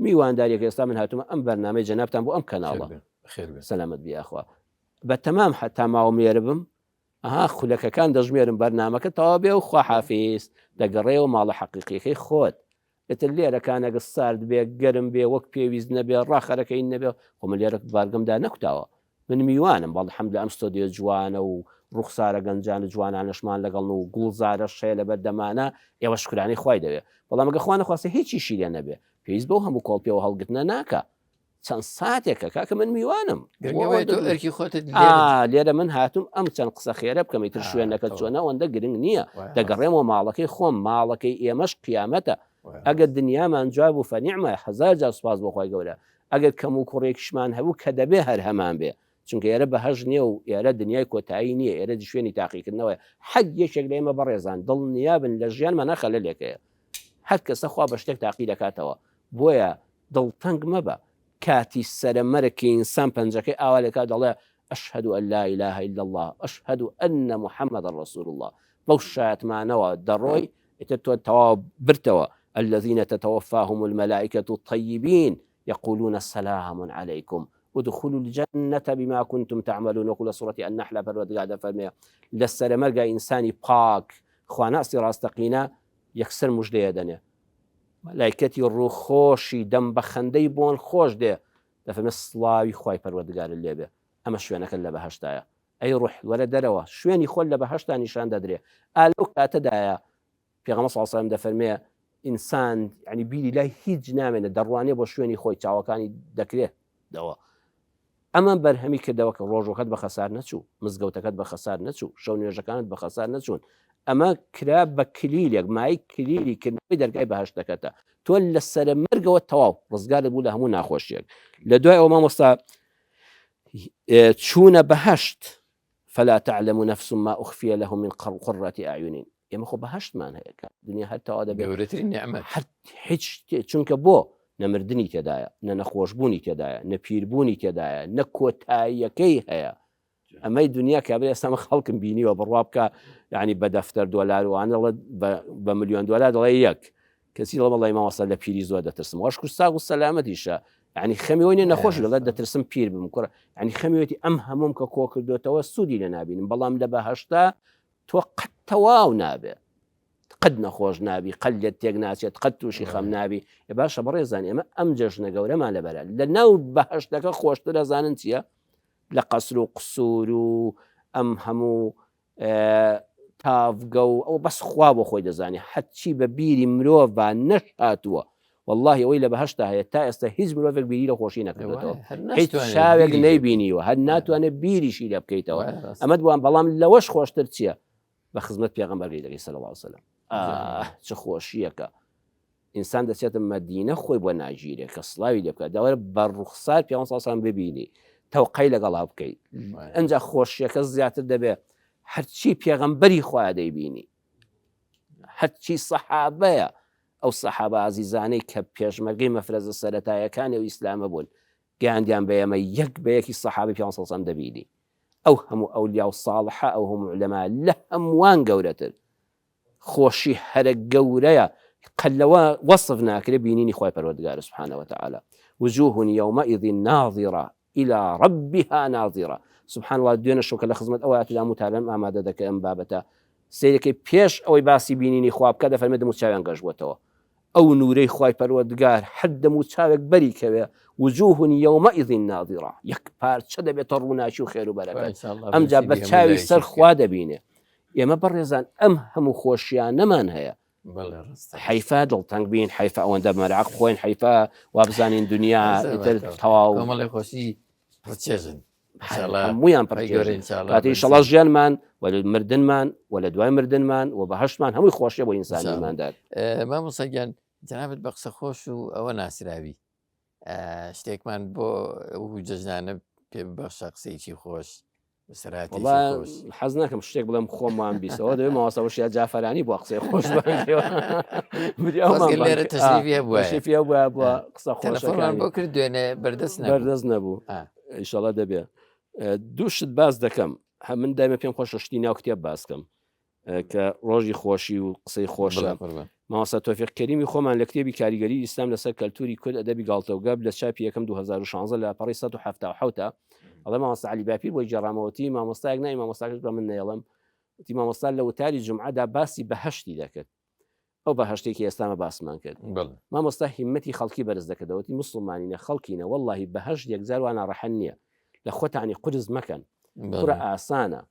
میوانداریەکە ئێستا من هاتوومە ئەم بەرنامەی جەنابتان بۆ ئەم کەناڵە سەلامەت بیاخوا بە تەمام حتا ماوەم لێرە بم خولەکەکان دەژمێرم بەرنامەکە تەوا بێ و خواحافیز دەگەڕێەوە ماڵە حەقیقیەکەی خۆت ئتر لێرەکانەگە سارد بێ گەرم بێ وەک پێویست نەبێ ڕاخەرەکەی نەبێ خۆمە لێرە بارگەمدا نەکوتاوە من میوانم بەڵ حەمد لە ئەم ستۆدیۆ جوانە و ڕوخسارە گەنجان جوانانشمان لەگەڵ و گوڵزارە شەیە لە بەردەمانە ئێوە شکرانی خی دەوێت بەڵام ئەگە خوا نەخواستە هیچی شیرێ نەبێ پێویست بەو هەموو کۆڵپیەوە هەڵگرتنە ناکە چەند ساتێکە کاکە من میوانم ئەرکی خۆت لێرە من هاتووم ئەم چەند قسە خێرە بکەمیتر شوێنەکە چۆنە ئەوەندە گرنگ نییە دەگەڕێمەوە ماڵەکەی خۆم ماڵەکەی ئێمەش قیامەتە ئەگەر دنیامان جواب و فەنیعمە هەزار جار سوپاس بۆ خۆی گەورە ئەگەر کەم و کوڕێکیشمان هەبوو کە دەبێ هەر هەمان بێ چونکە ئێرە بەهەژ نییە و ئێرە دنیای کۆتایی نییە ئێرە شوێنی تاقیکردنەوە حەج یەکێک لە ئێمە بەڕێزان دڵ نیابن لە ژیانمە نەخە لە لێکەیە هەر کەسە خوا بە شتێک تاقی دەکاتەوە بۆیە دڵتەنگ مەبە کاتی سەرمەرەکی ئینسان پەنجەکەی ئاوالێکا دەڵێ أشهد أن لا إله إلا الله أشهد أن محمد رسول الله بەو شایەتمانەوە دەڕۆی تۆ تەواو برتەوە الذين تتوفاهم الملائكة الطيبين يقولون سلام عليكم ادخلوا الجنة بما كنتم تعملون وقل سورة النحل فرودگار فرمي لسر مرقى إنساني باك خواناسي راستقينا يكسر مجدية دنيا ملائكتي الروح خوشي دم بخندي بون خوش ده دفرمي صلاوي خواي فرودگار الليبه أما شوينك اللي بهشتايا أي روح ولا دروا شويني خول اللي بهشتا نشان دادري ألوك أتدايا في غمص صلى الله عليه وسلم دفرمي إنسان يعني بيلي لا هيج نامنه درواني بو شويني خوي تاوكاني دكريه دوا ئەمە بەرهەمی کردەوە کە ڕۆژۆکەت بە خەسار نەچوو مزگەوتەکەت بە خەسار نەچوو شەو نوێژەکانت بە خەسار نەچوون ئەمە کرا بە کلیلێک مای کلیلی کردنەوەی دەرگای بەهشتەکەتە تۆ لە سەرە مەرگەوە تەواو ڕزگارت بوو لە هەموو ناخۆشیێک لە دوای ئەو مامۆستا چوونە بەهشت فلا تعلم نفس ما أخفي لهم من قرة أعين ئێمە خۆ بەهشتمان هەیە دنیا هەر تەوا دەبێت گەورەترین نیعمەت هیچ چونکە بۆ نەمردنی تێدایە نە نەخۆشببوونی تێدایە نە پیربوونی تێدایە نە کۆتاییەکەی هەیە ئەمەی دنیا کابێ ئێستامە خەڵکم بینیوە بڕوا بکە یعنی بە دەفتەر $2 وانەڵێت بە $1,000,000 دەڵێ یەک کەسی لە بەڵی ماوەسە لە پیری زۆر دەترسم وەش کوساغ و سەلامەتیشە یعنی خەمیەوەی نەخۆش دەڵێت دەترسم پیر بم کوڕە یعنی خەمیەتی ئەم هەموم کە کۆ کردوێتەوە سوودی لە نابینم بەڵام لە بەهشتا تۆ قەت تەواو نابێ قد نەخۆش نابی قەلت تێک ناچێت قەت تووشی خەم نابی ێ باشە بەڕێزان ئێمە ئەم جەژنە گەورەمان لەبەرە لە ناو بەهشتەکە خۆشتر دەزانن چییە لە قەسر و قسوور و ئەم هەموو تافگە و ئەو بەس خوا بۆ خۆی دەزانێت حەچی بە بیری مرۆڤ نەشاتووە والله ئەوەی لە بەهشتا هەیە تا ئێستا هیچ مرۆڤێک بیری لە خۆشی نەکردێتەوە هیچ شاوێک نەیبینیوە هەر ناتوانێت بیریشی لێ بکەیتەوە ئەمەد وان بەڵام لەوەش خۆشتر چییە بە خزمەت پێغەمبەری دەگەی صلی الله عليه وسلم چه خۆشیەکە ئینسان دەچێتە مەدینە خۆی بۆ ناگیرێ کە سڵاوی لێ بکات داوەرە بە ڕوخسار پێ ساسان ببینی تەوقەی لەگەڵا بکەیت ئەنجا خۆشیەکە زیاتر دەبێت هەرچی پێغەمبەری خوا دەیبینی هەرچی سەحابەیە ئەو سەحابە عەزیزانەی کە پێشمەرگەی مەفرەزە سەرەتایەکانی و ئیسلامە بوون گەیاندیان بە ئێمە یەک بە یەکی سەحابەی پێ ساسان دەبینی ئەو هەموو ئەولیا و ساڵحە ئەو هەموو عولەما لە هەمووان گەورەتر خۆشی هەرە گەورەیە قەلەوە وەصف ناکرێ بینینی خۆی پەروەردگار سبحانه وتعالى وجوه يومئذ ناظرة إلى ربها ناظرة سبحان الله دوێنە شەو کە لە خزمەت ئەو ئاەتلا متالەم ئامادە دەکە ئەم بابەتە سیرەکەی پێش ئەوەی باسی بینینی خوا بکە دەفەرمێ دەموو چاویان گەشتوەتەوە ئەو نورەی خۆی پەروەردگار هەر دەموو چاوێک بەری کەوێ وجوه يومئذ ناظرة یەک پارچە دەبێتە ڕووناچی و خێر و بەرەکەت ئەمجا بە چاوی سەر خوا دەبینێ ئێمە بەڕێزان ئەم هەموو خۆشیانەمان هەیە حیفا دڵتەنگ بین حیفا ئەوەندە مەراق بخۆین حیفا وا بزانین دنیا تەواو کۆمەڵی خۆشی ڕچێژن هەموویان پڕی شەڵا ژیانمان وە مردنمان وە لە دوای مردنمان و بەهشتمان هەمووی خۆشیە بۆ ئینسانیماندار مامۆستاگیان جەنابەت بە قسە خۆش و ئەوە ناسراوی شتێکمان بۆ ئەو جەژنانە پێ بەخشە قسەیکی خۆش حەز ناکەم شتێک بڵێم خۆمان بیستەوە دەوێت ماوەسەوەشیا جافەرانی بۆ قسەی خۆش لێرە تەشریفیە بووە قسە خۆشەکان بۆ کرد دوێنێ بەردەست نەبوو ئینشەڵا دەبێت دوو شت باز دەکەم من دایمە پێم خۆشە شتی ناو کتێب باسکەم کە ڕۆژی خۆشی و قسەی خۆشە ماوەسا تۆفیق کەریمی خۆمان لە کتێبی کاریگەری ئیسلام لەسەر کەلتوری کورد ئەدەبی گاڵتەوگەب لە چاپی یەکەم 2016 لە پەڕی 177 ئەڵێ مامۆستا عەلی باپیر بۆی جێڕامەوەتی مامۆستایەک نای مامۆستاکەش بە من نێڵم وتی مامۆستا لە وتاری جومعەدا باسی بەهەشتی دەکرد ئەو بەهەشتێکی ئێستامە باسمان کرد مامۆستا هیمەتی خەڵکی بەرز دەکردەوەتی مسلمانینە خەڵکینە وەڵڵاهی بەهەشت یەکجار وانە ڕەحەن نییە لە خۆتانی قورس مەکەن پڕە ئاسانە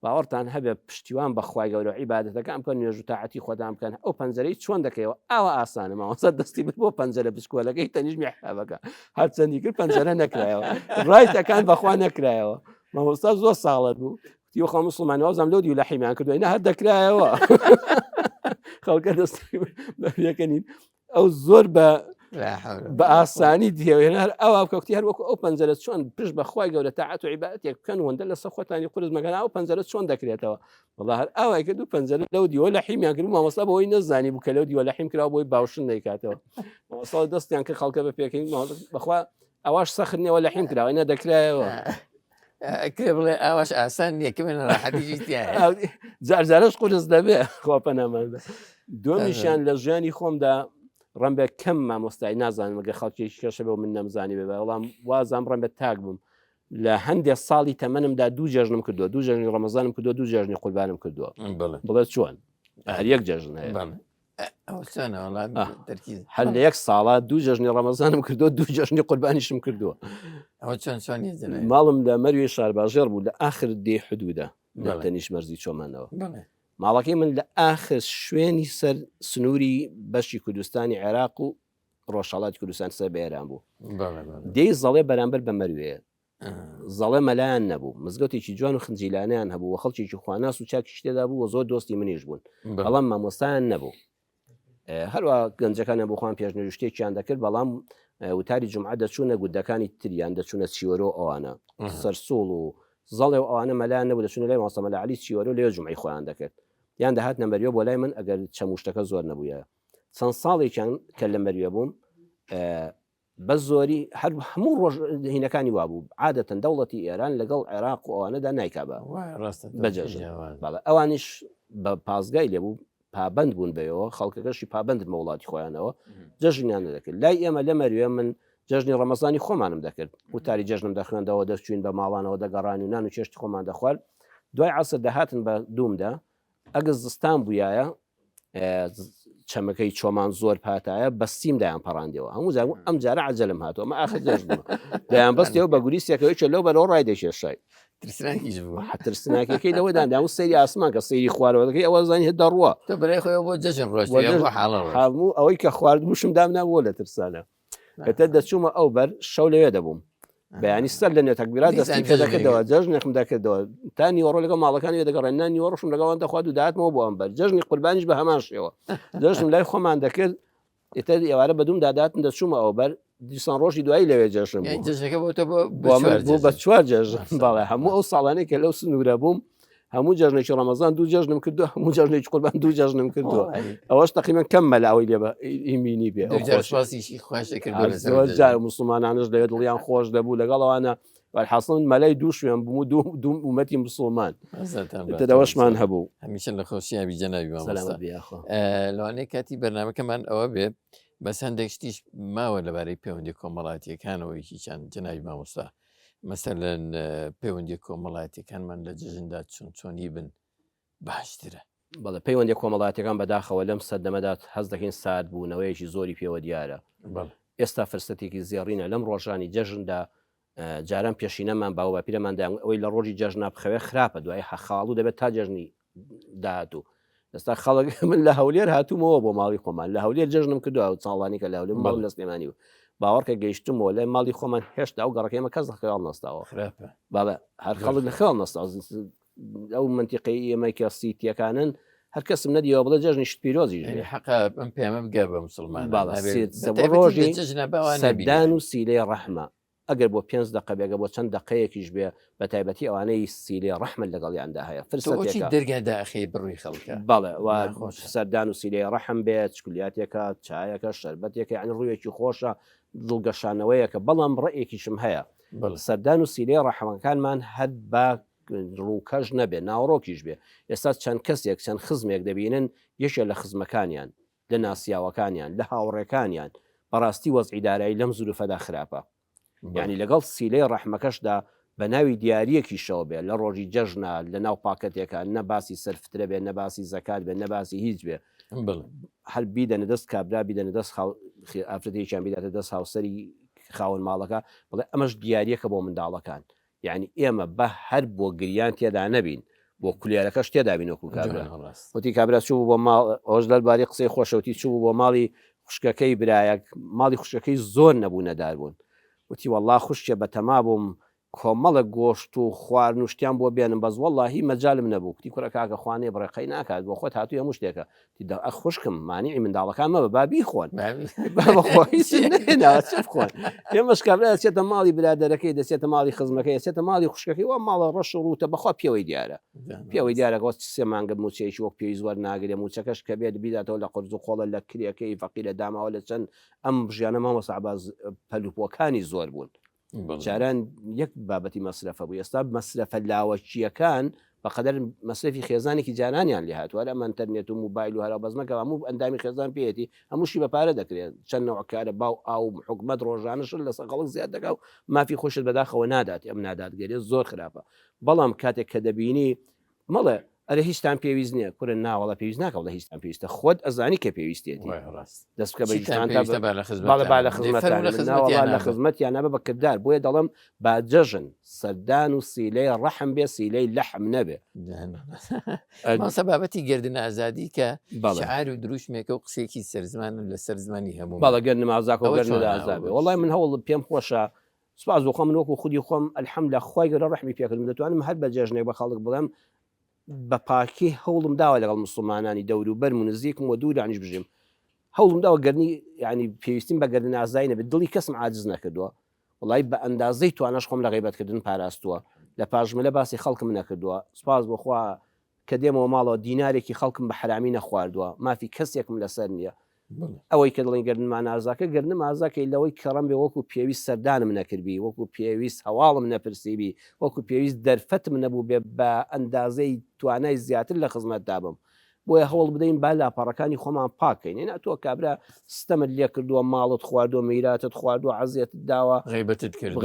باوەڕتان هەبێ پشتیوان بەخوای گەورە عیبادەتەکان بکەن نوێژ و تاعەتی خۆدان بکەن ئەو پەنجەرەی چۆن دەکەیەوە ئاوە ئاسانە مامۆستا دەستی بۆ پەنجەرە بچکۆلەکەی تەنیژ میحرابەکە هەر چەندی کرد پەنجەرە نەکرایەوە ڕایتەکان بەخوا نەکرایەوە مامۆستا زۆر ساڵەت بوو تیوە خەڵ مسلمانەوە زەم لەو دی و لەحیمیان کردووە هەر دەکرایەوە خەڵکە دەستی بەکەنین ئەو زۆر بە ئاسانی دیێنەر ئەوە کەوتی هەر وەکو ئەو پەنجەرە چۆن پشت بەخوای گەورە تاعەت و عیبادەتێک بکەن وەندە لەسەر خۆتانی قورس مەکەن ئەو پەنجەرە چۆن دەکرێتەوە وەڵا هەر ئەوای کرد و پەنجەرە لەو دیوە لەحیمیان کرد مامۆستا بەوەی نەزانی بوو کە لەو دیوە لەحیم کراوە بۆی باوشن نەیکاتەوە مامۆستا دەستیان کرد خەڵکە بە پێکەین بەخوا ئەواش سەخت نییە لەحیم کراوە نە دەکرایەوە کرێ بڵێ ئاواش ئاسان نییە کە من ڕاحەتیشتیان جارجارش قورس دەبێ خۆپەنەمەدا دومیشیان لە ژیانی خۆمدا ڕەنبێ کەم مامۆستای نازانم مەگە خەڵکیێکی کەشە بە من نەمزانی بێ بەڵام وازام ڕەنبێت تاک بووم لە هەندێک ساڵی تەمەنمدا دوو جەژنم کردووە دوو جەژنی ڕەمەزانم کردووە دوو جەژنی قوربانم کردووە بڵێ چۆن هەر یەک جەژن هەیە هەر لە یەک ساڵا دوو جەژنی ڕەمەزانم کردووە دوو جەژنی قوربانیشم کردووە ماڵم لە مەروێ شارباژێر بوو لە ئاخر دێ حدوودا تەنیش مەرزی چۆمانەوە ماڵەکەی من لە ئاخر شوێنی سەر سنووری بەشی کوردستانی عێراق و ڕۆژهەڵاتی کوردستان سەر بە ئێران بوو دەی زەڵێ بەرامبەر بە مەروێ زەڵێ مەلایان نەبوو مزگەوتێکی جوان و خنجیلانیان هەبوو و خەڵکێکی خواناس و چاکی شتێدا بوو و زۆر دۆستی منیش بوون بەڵام مامۆستایان نەبوو هەروە گەنجەکان بخوان پێشنەویست شتێکیان دەکرد بەڵام وتاری جومعە دەچوونە گودەکانی تریان دەچوونە چیوەرۆ ئەوانە سەرسوڵ و زەڵێ و ئەوانە مەلایان نەبوو دەچوونە لای مامۆستا مەلا عەلی چیوەرۆ لێ جومعەی خۆیان دەکرد یان دەهات نەمەریوە بۆ لای من ئەگەر چەموشتەکە زۆر نەبووە چەند ساڵێکیان کە لە مەریوە بووم بە زۆری هەر هەموو ڕۆژ هینەکانی وابوو عادەتەن دەوڵەتی ئێران لەگەڵ عێراق و ئەوانەدا نایکابە بەجێژ ئەوانیش بە پازگای لێبوو پابند بوون بەوە خەڵکەکەشی پابند وڵاتی خۆیانەوە جەژنیان دەکرد لای ئێمە لە مەریوە من جەژنی ڕەمەزانی خۆمانم دەکرد وتاری جەژنم دەخوێندەوە دەچوین بە ماڵانەوە دەگەڕانی و نان و چێشتی خۆمان دەخوارد دوای عەسر دەهاتن بە دوومدا ئەگە زستان بووایە چەمەکەی چۆمان زۆر پاتایە بە سیمدایان پەڕاندەوە هەموو ئەم جارە عەجەلم هاتەوە ئەمە ئاخر جەژنمە دەیان بەستەوە بە گوریسێکەوەی لەو بەرەوە ڕای دەکێشای ترسناکەکەی لەوەدا داوە سەیری ئاسمان کە سەیری خوارەوە دەکەی ئەوە زانی دەڕوە بەرای خۆی بۆ جەژن ڕۆژ هەموو ئەوەی کە خواردبووشم دامناوە لە ترسانە ئەتە دەچوومە ئەو بەر شەو لەوێ دەبووم بەیانی سەر لە نێتەکبیرات دەستی دەکردەوە جەژنێکم دەکردەوە تا نیوەڕۆ لەگە ماڵەکانی دەگەڕێن نان نیوەڕۆشم لەگەڵان دەخوات و داهاتمەوە بۆ ئەم بەر جەژنی قوربانیش بە هەمان شێوە جەژنم لای خۆمان دەکرد ئێتر ئێوارە بەدوم داداتن دەچوومە ئەو بەر دیسان ڕۆژی دوایی لەوێ جەژن بوو بە چوار جەژن باڵێ هەموو ئەو ساڵانەی کە لەو سنوورە بووم هەموو جەژنێکی ڕەمەزان دوو جەژنم کردووە هەموو جەژنێکی قوربان دوو جەژنم کردووە ئەوەش تەقریبەن کەم مەلاوی لێ بە ئیمینی بێ جار مسلمانانش دەوێت دڵیان خۆش دەبوو لەگەڵەوانە حاصل مەلای دوو شوێن بووم و دوو ومەتی مسلمان دەوەشمان هەبوو هەمیشە لە خۆشییابی جەناوی لەوانەیە کاتی بەرنامەکەمان ئەوە بێ بەس هەندێک شتیش ماوە لەبارەی پەیوەندی کۆمەڵاتیەکانەوەیکی چەند جەناوی مامۆستا مەسەلەن پەیوەندی کۆمەڵاتیەکانمان لە جژندا چۆنی بن باشترە بەڵێ پەیوەندی کۆمەڵاتیەکان بەداخەوە لەم سەردەمەدا هەز دەکەین سارد بوونەوەیەکی زۆری پێوە دیارە ئێستا فرسەتێکی زیێڕینە لەم ڕۆژانی جەژندا جاران پێشینەمان باو باپیرەماندایان ئەوەی لە ڕۆژی جەژنا بخەوێ خراپە دوای حەخاڵ و دەبێت تا جەژنی داهاتوو ئێستا خەڵک من لە هەولێر هاتوومەوە بۆ ماڵی خۆمان لە هەولێر جەژنم کردووە و چاڵانی کە لە هەولێر ماڵم لە سلێمانی و باوەڕکە گەیشتمەوە لای ماڵی خۆمان هێشتا ئەو گەڕەکەمە کەس لە خەیاڵ نەستاوە باڵێ هەر خەڵک لە خەیاڵ نەستاوە ئەو منتیقەی ئێمە کە سیتیەکانن هەر کەسم نەدیەوە بڵێ جەژنی شت پیرۆزی حەق ئەم پێمە بگە بە مسلمان ڕۆژی سەردان و سیلەی ڕەحمە ئەگەر بۆ 5 دقه بێگە بۆ چەند دقەیەکیش بێ بە تایبەتی ئەوانەی سیلێ ڕەحمە لەگەڵیاندا هەیە فرسەتی دەرگادا ئەخی بڕووی خەڵکە بەڵێ سەردان و سیلەی ڕەحم بێت چکولیاتێکە چایەکە شەربەتێکە یعنی ڕوویەکی خۆشە دڵگەشانەوەیەکە بەڵام ڕێیەکیشم هەیە سەردان و سیلەی ڕەحمەکانمان هەر بە ڕووکەش نەبێ ناوڕۆکیش بێ ئێستا چەند کەسێک چەند خزمێک دەبینن یەشێ لە خزمەکانیان لە ناسیاوەکانیان لە هاوڕێکانیان بەڕاستی وەزعی دارایی لەم زولفەدا خراپە یعنی لەگەڵ سیلەی ڕەحمەکەشدا بە ناوی دیارەکی شەوە بێ لە ڕۆژی جەژنە لە ناو پاکەتێکە نە باسی سەرفترە بێ نە باسی زەکات بێ نە باسی هیچ بێ هەر بیدەنە دەست کابرا بیدەنە دەست ئافرەتێکیان بیداتە دەست هاوسەری خاوەن ماڵەکە بڵێ ئەمەش دیارەکە بۆ منداڵەکان یعنی ئێمە بە هەر بۆ گریان تێدا نەبین بۆ کولیارەکەش تێدا بینەکو کابرا وتی کابرا چوو بۆ ماڵ ئەوش لەرباری قسەی خۆشەوتی چوو بۆ ماڵی خوشکەکەی برایەک ماڵی خوشکەکەی زۆر نەبوو نەدار بوون وتی وەڵڵا خوشکێ بە تەما بووم کۆمەڵە گۆشت و خواردن و شتیان بۆ بێنم بەس وەڵڵاهی مەجالم نەبوو کتی کوڕە کاکە خوانێ بڕێقەی ناکات بۆ خۆت هاتووی هەموو شتێکە ئە خوشکم مانیعی منداڵەکان مەبە بابی خۆن بخۆن ئێمەش کابرا دەچێتە ماڵی برادەرەکەی دەچێتە ماڵی خزمەکەی دەچێتە ماڵی خوشکەکەی وا ماڵە ڕەش و ڕوتە بەخوا پێوەی دیارە پێوەی دیارەکە سێ مانگە موچەیەکی وەک پێوی زۆر ناگرێ موچەکەش کە بێت بیداتەوە لە قرز و خۆڵە لە کرێکەی فەقیرە داماوە لە چەند ئەم ژیانە مامە سەعباز پەلوپۆکانی زۆر بوون جاران یەک بابەتی مەسرەفە بوو ئێستا مەسرەفە لاوەچیەکان بەقەدەر مەسرفی خێزانێکی جانانیان لێ هاتووە ئەمە ئەنتەرنێت و موبایل و هەرا بەزمەکە هەموو ئەندامی خێزان پێێتی هەمووشی بەپارە دەکرێت چەند نەوەکارە باو ئاو حکومەت ڕۆژانەشن لە سەقەڵک زیاد دەکا و مافی خۆشت بەداخەوە نادات ئەم ناداتگەرێت زۆر خراپە بەڵام کاتێک کە دەبینی مەڵێ ئەرە هیچتان پێویست نییە کورە ناوەڵە پێویست ناکەڵە هیچتان پێویستە خۆت ئەزانی کە پێویستێتی دەستکە بە لە خزمەتیان نەبە بەکردار بۆیە دەڵم با جەژن سەردان و سیلەی ڕەحم بێ سیلەی لەحم نەبێ سەبابەتی گردن ئازادی کە شعار و دروشمێکە و قسێکی سەرزمان لە سەر زمانی هەموو باڵە گەرنم ئازاکە گەرندا ئازابێ وەڵای من هەوڵ پێم خۆشە سوپاس بۆ خۆم وەکو خودی خۆم ئەلحەمدوللا خوای گەورە ڕەحمی پێکردم دەتوانم هەر بە جێژنێک بە خەڵک بڵێم بە پاکی هەوڵم داوە لەگەڵ مسلمانانی دەور و بەرم و نزیکم و دوور دانیش بژیم هەوڵم داوە گەرنی ینی پێویستیم بە گەردن ئازایی نەبێت دڵی کەسم عاجز نەکردووە وڵای بە ئەندازەی توانەش خۆم لە غیبەتکردن پاراستووە لە پاژمەلە باسی خەڵکم نەکردووە سوپاس بۆخوا کە دێمەوە ماڵەوە دینارێکی خەڵکم بە حرامی نەخواردووە مافی کەسێکم لەسەر نییە ئەوەی کە دڵی گردنمان ئازاکە گردنم ئازاکەی لەوەی کەڕم بێ وەکو پێویست سەردانم نەکردبی وەکو پێویست هەواڵم نەپرسیبی وەکو پێویست دەرفەتم نەبوو بێ بە ئەندازەی توانای زیاتر لە خزمەتدا بم بۆیە هەوڵ بدەین با لاپەڕەکانی خۆمان پاکەین هێنا تۆ کابرا ستەمت لێ کردووە ماڵت خواردووە میراتت خواردووە عەزیەتت داوە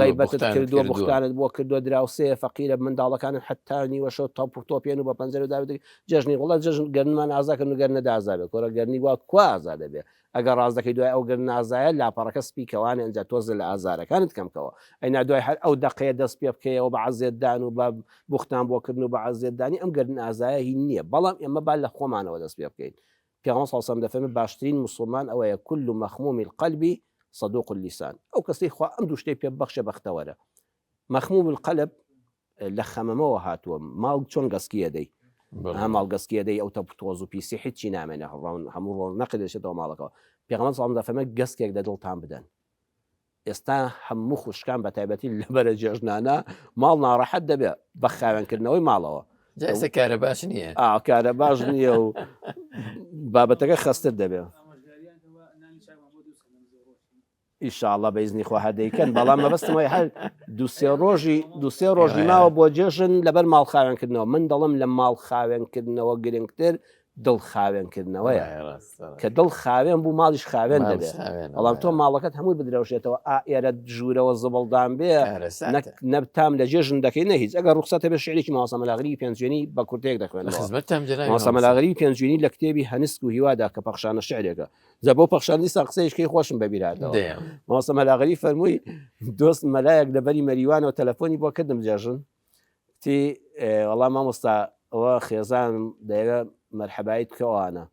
غیبەتت کردووە بوختانت بۆ کردووە دراوسەیە فەقیرە منداڵەکانت حتانی وەشە تۆپێن و بە پەنجەر و داوێت جەژنی وڵات جەژن گەرنمان ئازاکردن و گەرنە ئازابێت کۆرە گەرنی وا کوا ئازادە بێ ئەگەر ڕازەکەی دوای ئەو گەرن ئازایە لاپەڕەکە سپیکەوانە ئەنج تۆزە لە ئازارەکانت کەمکەوە ئەینا دوای هەر ئەو دەقەیە دەست پێ بکەیەوە بە عەزیەتدان و بە بوختان بۆکردن و بە عەزیەتدانی ئەم گەرن ئازایە هی نییە بەڵام ئێمە با لە خۆمانەوە دەست پێ بکەین پێغەمبەر صلی الله علیه و سلم دەفەرمێت باشترین مسلمان ئەوەیە كل مخموم القلب صدوق اللسان ئەو کەسەی خوا ئەم دوو شتەی پێ بەخشە بەختەوەرە مخموم القلب لە خەمەمەوە هاتووە ماڵ چۆن گەسکیە دەی ماڵ گەسکیە دەی ئەو تۆز و پیسی هیچی نامێنە هەموو ڕۆژ نەقدێشێتەوە ماڵەکەەوە پێغەمبەر صلی الله علیه و سلم دەفەرمێت گەسکێک لە دڵتان بدەن ئێستا هەموو خوشکان بە تایبەتی لەبەرە جێژنانە ماڵ ناڕەحەت دەبێت بە خاوێنکردنەوەی ماڵەوە جاسە کارە باش نییە کارە باش نییە و بابەتەکە خەستر دەبێت ئیشاءالله بەیزنی خوا هەدەیکەن بەڵام مەبەستمەوەی هەر دووسێ ڕۆژی ماوە بۆ جێژن لەبەر ماڵ خاوێنکردنەوە من دەڵم لە ماڵ خاوێنکردنەوە گرنگتر دڵ خاوێنکردنەوەیە کە دڵ خاوێن بوو ماڵیش خاوێن دەبێت بەڵام تۆ ماڵەکەت هەمووی بدرەوشێتەوە ئێرە ژوورەوە زبڵدان بێ نەبتام لە جێژن دەکەی نەهیچ ئەگەر ڕوخسەتە بێ شعرێکی ماوەسە مەلاغری پێنجوێنی بە کورتێک دەخوێنەوە ماوەسە مەلاغری پێنجوێنی لە کتێبی هەنسک و هیوادا کە پەخشانە شعرێکە جا بۆ پەخشاندی سا قسەیشکەی خۆشم بەبیراتەوە ماوەسە مەلاغری فەرمووی دۆست مەلایەک لەبەری مەریوانەوە تەلەفۆنی بۆ کردم جێژن تی وەڵام مامۆستا ئەوە خێزان دەیەوە مەرحەبایت بکەوانە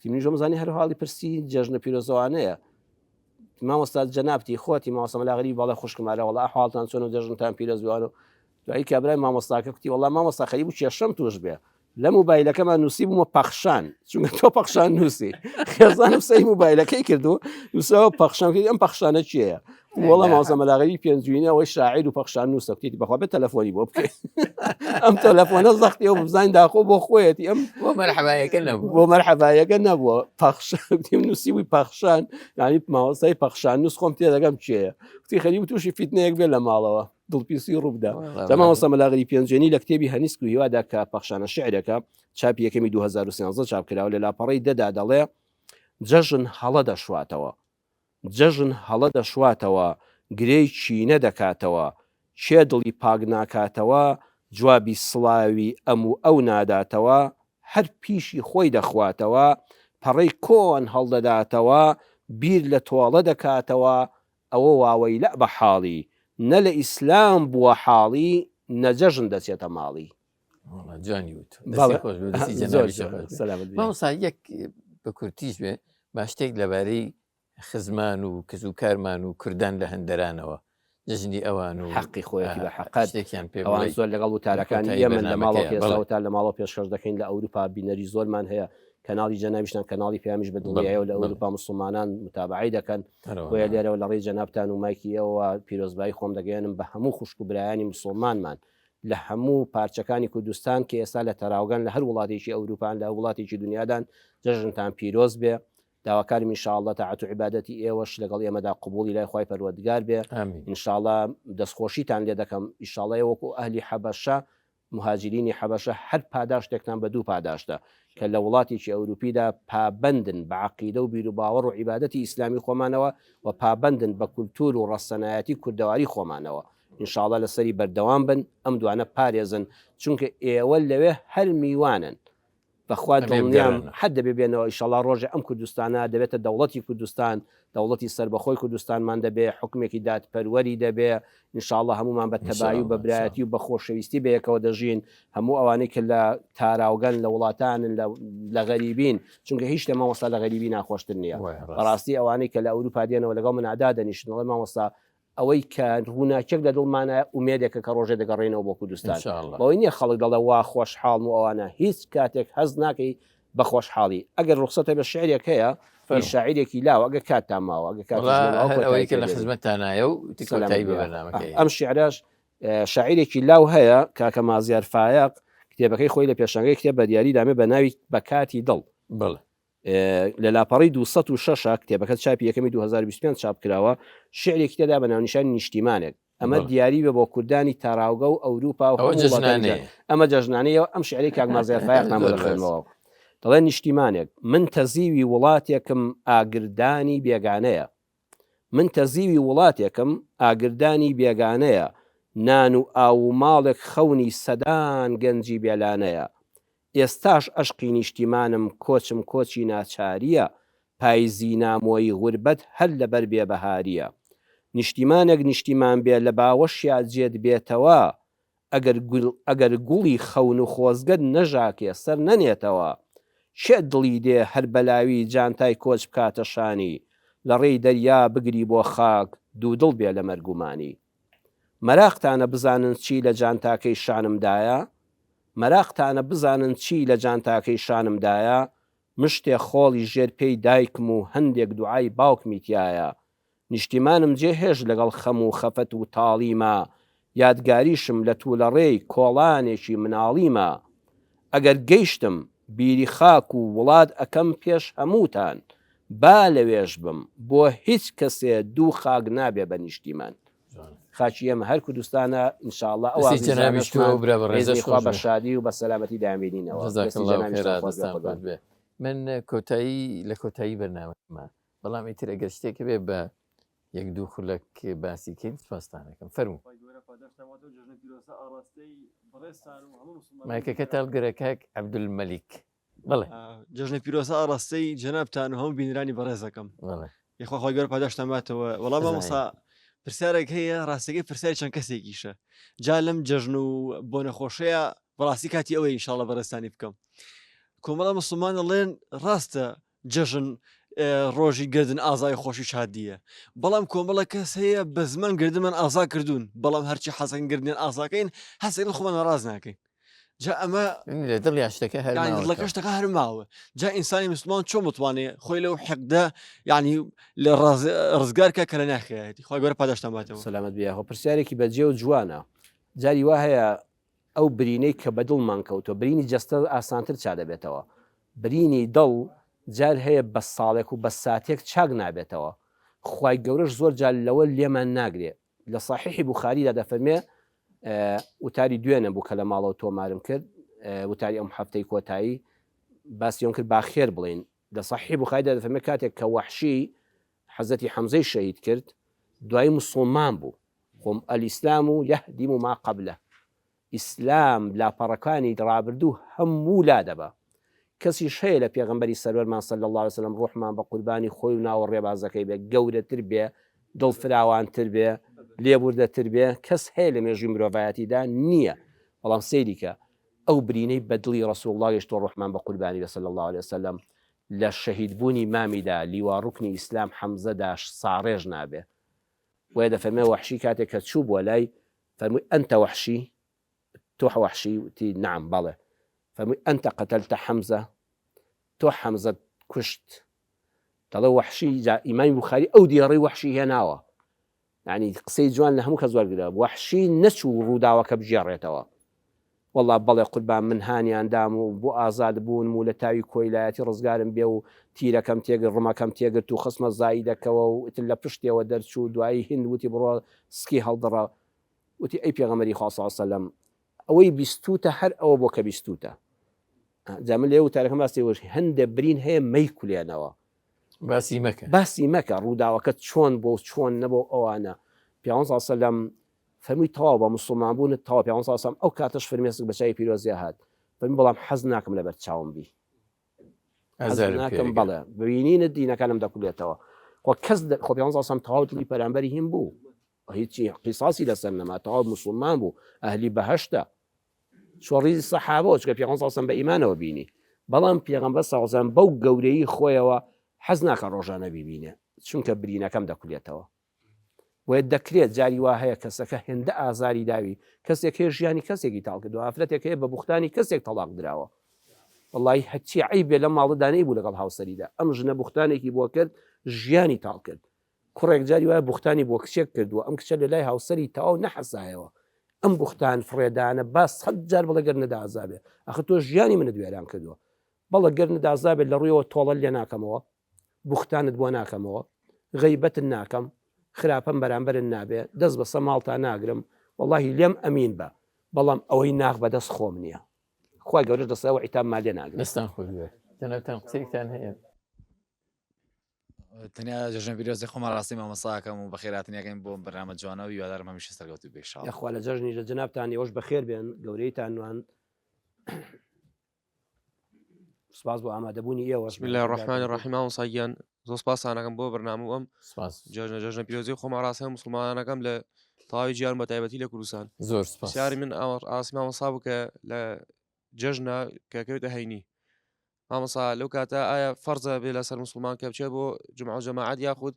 منی ژۆمزانی هەر حاڵی پرسی جەژنە پیرۆزەوانەیە مامۆستا جەنابتی خۆتی ماوەسە مەلاغری بەڵێ خوشکمارە وەڵا حاڵتان چۆن و جەژنتان پیرۆزوانە دوایی کابرای مامۆستاکە کوتی وەڵا مامۆستا خەریب و کێشەم توش بێ لە موبایلەکەمان نووسی بوومە پەخشان چونکە تۆ پەخشان نووسی خێزانم سەی موبایلەکەی کردو نووسەوە پەخشان کرد ئەم پەخشانە چییە وەڵام ماوەسە مەلاغری پێنجوینی ئەوەی شاعیر و پەخشان نووسە کوتی بەخوا بێت تەلەفۆنی بۆ بکەیت ئەم تەلەفۆنە زەختی و بزانین داخۆ بۆ خۆیەتی ئەم بۆ مەرحەبایەکە نەبوو بۆ مەرحەبایەکە نەبووە پەخشان نووسیوی پەخشان یعنی ماوەسای پەخشان نووس خۆم تێدەگەم چییە کوتی خەریب تووشی فیتنەیەک بێ لە ماڵەوە دڵپیسی ڕووبدا ماوەسە مەلاغری پێنجوێنی لە کتێبی هەنیسک و هیوادا کە پەخشانە شعرەکە چاپی یەکەمی 2013 چاپ کراوە لە لاپەڕەی دەدا دەڵێ جەژن هەڵە دەشواتەوە جەژن هەڵە دەشواتەوە گرەی چینە دەکاتەوە چێ دڵی پاک ناکاتەوە جوابی سڵاوی ئەو ناداتەوە هەر پیشی خۆی دەخواتەوە پەڕەی کۆن هەڵدەداتەوە بیر لە تۆڵە دەکاتەوە ئەوە واوەی لە بە حاڵی نە لە ئیسلام بووە حاڵی نەجەژن دەچێتە ماڵی جانی وت یەک بە کورتیش بێ با شتێک لەبارەی خزمان و کەزوکارمان و کوردان لە هەندەرانەوە جژنی ئەوان و حەقی خۆیەتی بە حەقات شتێکیان پێ ئەوان زۆر لەگەڵ وتارەکانی ئێمە لە ماڵەوە پێسەوتا لە ماڵەوە پێشکەش دەکەین لە ئەوروپا بینەری زۆرمان هەیە کەناڵی جەنابیشتان کەناڵی پیامیش بە دڵیایە لە ئەوروپا مسلمانان متابعی دەکەن بۆیە لێرەوە لە ڕێی جەنابتان و مایکی ئەوە پیرۆزبایی خۆم دەگەێنم بە هەموو خوشک و برایانی مسلمانمان لە هەموو پارچەکانی کوردستان کە ئێستا لە تەراوگەن لە هەر وڵاتێکی ئەوروپان لە وڵاتێکی دنیادان جەژنتان پیرۆز بێ داواکارم ئینشاءالله تاعەت و عیبادەتی ئێوەش لەگەڵ ئێمەدا قبوڵی لای خوای پەروەردگار بێ ئینشاءالله دەستخۆشیتان لێ دەکەم ئینشاءالله وەکو ئەهلی حەبەشە مهاجرینی حەبەشە هەر پاداشتێکتان بە دوو پاداشتە کە لە وڵاتێکی ئەوروپیدا پابندن بە عەقیدە و بیر و باوەڕ و عیبادەتی ئیسلامی خۆمانەوە و پابندن بە کولتور و ڕەسەنایەتی کوردەواری خۆمانەوە ئینشاءالله لەسەری بەردەوام بن ئەم دوانە پارێزن چونکە ئێوە لەوێ هەر میوانن بەخوا دڵنیام حد دەبێ بێنەوە ئینشاءالله ڕۆژێ ئەم کوردستانە دەبێتە دەوڵەتی کوردستان دەوڵەتی سەربەخۆی کوردستانمان دەبێ حکومێکی دادپەروەری دەبێ ئینشاءالله هەمومان بە تەبایی و بە برایەتی و بە خۆشەویستی بەیەکەوە دەژین هەموو ئەوانەی کە لە تاراوگەن لە وڵاتانن لە غەریبین چونکە هیچ شتێ مامۆستا لە غەریبی ناخۆشتر نییە بەڕاستی ئەوانەی کە لە ئەوروپا دێنەوە لەگەڵ من عادا دەنیشتنەوەی مامۆستا ئەوەی کە ڕووناکێک لە دڵمانە ئومێدێکە کە ڕۆژێ دەگەڕێنەوە بۆ کوردستان بەوەی نییە خەڵک دەڵێ وا خۆشحاڵم و ئەوانە هیچ کاتێک هەز ناکەی بە خۆشحاڵی ئەگەر ڕوخسەتە بە شعرێک هەیە شاعیرێکی لاوە ئەگە کاتتان ماوە ئەوەی کە لە خزمەتتانایە و تیکۆتایی بە بەرنامەکەی ئەم شعراش شاعیرێکی لاو هەیە کاکە مازیار فایق کتێبەکەی خۆی لە پێشنگەی کتێب بە دیاری دامێ بە ناوی بە کاتی دڵ لە لاپەڕی 206 کتێبەکە چاپی یەکەمی 2025 چاپ کراوە شعرێکی تێدا بە ناونیشانی نیشتیمانێک ئەمە دیاری بە بۆ کوردانی تاراوگە و ئەوروپا و ئەمە جەژنانەیە ئەم شعری کاک مازیار فایق نامۆ دەخوێنەوە دەڵێ نیشتیمانێک من تەزیوی وڵاتێکم ئاگردانی بێگانەیە من تەزیوی وڵاتێکم ئاگردانی بێگانەیە نان و ئاو و ماڵێک خەونی سەدان گەنجی بێلانەیە ئێستاش عەشقی نیشتیمانم کۆچم کۆچی ناچاریە پایزی نامۆی غوربەت هەر لەبەر بێبەهاریە نیشتیمانێک نیشتیمان بێ لە باوەشیا جێت بێتەوە ئەگەر گوڵی خەون و خۆزگەت نەژاکێ سەر نەنێتەوە شێ دڵی دێ هەر بەلاوی جانتای کۆچ بکاتە شانی لە ڕێی دەریا بگری بۆ خاک دوو دڵ بێ لە مەرگومانی مەراقتانە بزانن چی لە جانتاکەی شانمدایە مەراقتانە بزانن چی لە جانتاکەی شانمدایە مشتێ خۆڵی ژێر پێی دایکم و هەندێک دوعای باوکمی تایە نیشتیمانم جێهێش لەگەڵ خەم و خەفەت و تاڵیمە یادگاریشم لە توولە ڕێی کۆڵانێکی مناڵیمە ئەگەر گەیشتم بیری خاک و وڵات ئەەکەم پێش هەمووتان با لەوێش بم بۆ هیچ کەسێ دوو خاک نابێ بە نیشتیمان خاچی ئەمە هەر کوردستانە ئینشاءالله ئەوە بە شادی و بە سەلامەتی دامێنینەوە من کۆتایی لە کۆتایی بەرنامەکەمە بەڵام ئیتر ئەگەر شتێکە بێ بە یەک دوو خولەک باسی کەین سپاسدانەکەم فەرموو مایکەکە تاڵگەرەکەک عەبدولمەلیک بڵێ جژنە پیرۆسە ئاڕاستەی جەنابتان و هەموو بینرانی بەڕێزەکەم یخوا خۆی گەۆر پاداشتەماتەوە وەڵام مامۆستا پرسیارێک هەیە ڕاستەکەی پرسیاری چەند کەسێکیشە جا لەم جەژن و بۆ نەخۆشەیە بەڕاستی کاتی ئەوەی ئینشاڵڵا بەڕێستانی بکەم کۆمەڵە موسڵمان دەڵێن ڕاستە جەژن ڕۆژی گردن ئازای خۆشی شادیە بەڵام کۆمەڵە کەس هەیە بە زمان گردنمان ئازا کردوون بەڵام هەرچی حەسەن گردن ئازاکەین هەسەن خۆمان ڕاز ناکەین جا ئەمە دڵی شتەکە هەرلەکە شتەکە هەرماوە جا ئینسانی مسلمان چۆن بتوانێت خۆی لەو حەقدا یعنی لە ڕزگارکە کە لە ناخێتی خۆی گەورە پاداشتەماتەوە سەلامەت بیاخۆ پرسیارێکی بەجێ و جوانە جاری وا هەیە ئەو برینەی کە بە دڵمان کەوتۆ برینی جەستە ئاسانتر چا دەبێتەوە برینی دڵ جار هەیە بە ساڵێک و بە ساتێک چاک نابێتەوە خوای گەورەش زۆر جار لەوە لێمان ناگرێت لە صحیحی بوخاریدا دەفەرمێ وتاری دوێنە بوو کە لە ماڵەوە تۆمارم کرد وتاری ئەم هەفتەی کۆتایی باسیۆن کرد باخێر بڵین لە صحیح بوخاریدا دەفەرمێ کاتێک کە وەحشی حەزەتی حەمزەی شەهید کرد دوای موسڵمان بوو خۆم ئەلیسلام و یەهدیم و ما قبلە ئیسلام لاپەڕەکانی ڕابردوو هەموو لا دەبە کەسی شەیە لە پێغەمبەری سەروەرمان صلی الله عليه وسلم ڕوحمان بە قوربانی خۆی و ناوە ڕێبازەکەی بێ گەورەتر بێ دڵفراوانتر بێ لێبوردەتر بێ کەس هەیە لە مێژووی مرۆڤایەتیدا نییە بەڵام سەیریکە ئەو برینەی بەدڵی ڕسوڵ الله گەشتۆ ڕوحمان بە قوربانی صلی الله عليه وسلم لە شەهیدبوونی مامیدا لیوا ڕوکنی ئیسلام حەمزەداش ساڕێژ نابێ وێ دەفەرمێ وەحشی کاتێک کە چوو بۆ لای فەرمووی ئەنتە وەحشی تۆ وەحشی وتی نعم بەڵێ فەرمووی ئەنتە قەتەلتە حەمزە تۆ حەمزە کوشت دەڵێ وەحشی ئیمامی بوخاری ئەو دیێڕەی وەحشی هێناوە یعنی قسەی جوان لە هەموو کەس وەرگرا وەحشی نەچوو ڕووداوەکە بژێڕێتەوە والله بەڵێ قوربان من هانیاندام و بۆ ئازاد بوون و لە تاوی کۆیلایەتی ڕزگارم بێ و تیرەکەم تێگرت ڕمەکەم تێگرت و خسمە زایی دەکەوە و ئتر لە پشتێەوە دەرچوو دوایی هند وتی بڕۆ سکی هەڵدڕە وتی ئەی پێغەمبەری خوا صلی الله علیه وسلم ئەوەی بیستوتە هەر ئەوە بۆ کە بیستوتە جامل لێ و تارەکەم باسی وەش هەندە برین هەیە مەیکولێنەوە باسی مەکە ڕووداوەکە چۆن بۆ چۆن نەبوو ئەوانە پیامبەر صلی الله علیه وسلم فەرمووی تەواو بە موسڵمان بوونت تەواو پیامبەر صلی الله علیه وسلم ئەو کاتەش فەرمێسک بە چای پیرۆزیە هات فەرمووی بەڵام حەز ناکەم لەبەر چاوم بی حەز ناکەم بەڵێ ببینینت دینەکانم دەکولێتەوە خۆ کەس خۆ پیامبەر صلی الله علیه وسلم تەواو دڵی پەرامبەری هین بوو هیچی قیساسی لەسەر نەما تەواو موسڵمان بوو ئەهلی بەهەشتە شۆڕیزی سەحابە چکە پیامبەر صلی الله علیه وسلم بە ئیمانەوە بینی بەڵام پیامبەر صلی الله علیه وسلم بەو گەورەی خۆیەوە حەز ناکە ڕۆژانە بیبینێ چونکە برینەکەم دەکولێتەوە وێت دەکرێت جاری وا هەیە کەسەکە هێندە ئازاری داوی کەسێک هەیە ژیانی کەسێکی تاڵ کردو ئافرەتێک هەیە بە بوختانی کەسێک تەلاق درراوە وڵی هەچی عیبێ لە ماڵدانەی بوو لەگەڵ هاوسەریدا ئەم ژنە بوختانێکی بۆ کرد ژیانی تاڵ کرد کوڕێک جاری وایە بوختانی بۆ کچێک کردووە ئەم کچە لە لای هاوسەری تەواو نەحەسایەوە ئەم بوختان فڕێدانە باس 100 جار بڵێ گەر نەدازابێ ئەخە تۆ ژیانی منە دوێران کردووە بەڵە گەر نەدازابێت لە ڕوویەوە تۆڵە لێ ناکەمەوە بوختانت بۆ ناکەمەوە غەیبەتن ناکەم خراپەم بەرامبەرن نابێ دەست بەسە ماڵتا ناگرم واللهی لێم ئەمین بە بەڵام ئەوەی ناغ بەدەست خۆم نییە خی گەورە دەستەوە ئیتام مالێ ناگرێت دەستان خۆی جەنابتان قسەیتان هەیە تەنیا جژن پیرۆزی خۆمان ڕاستی مامۆستاکەم و بەخێراتنیەکەین بۆ بەرنامە جوانەوە هیوادارم هەمیشە سەرکەوتوو بێ ئینشاءالله یاخوا لە جەژنی لە جەنابتان ئێوەش بەخێر بێن گەورەیتان نوان سپاس بۆ ئامادەبوونی ئێوە بسم الله الرحمن الرحیم مامۆستاگیان زۆر سپاسانەکەم بۆ بەرنامە ئەم جژنە پیرۆزی خۆمان ڕاستە مسلمانەکەم لە تەواوی جیان بە تایبەتی لە کوردستان زۆر سپاس پرسیاری من ئاسی مامۆستا بوو کە لە جژنە کە کەوێتە هەینی مامۆستا لەو کاتە ئایا فەرزە بێ لەسەر مسلمان کە بچێت بۆ جمعە و جەماعەت یاخود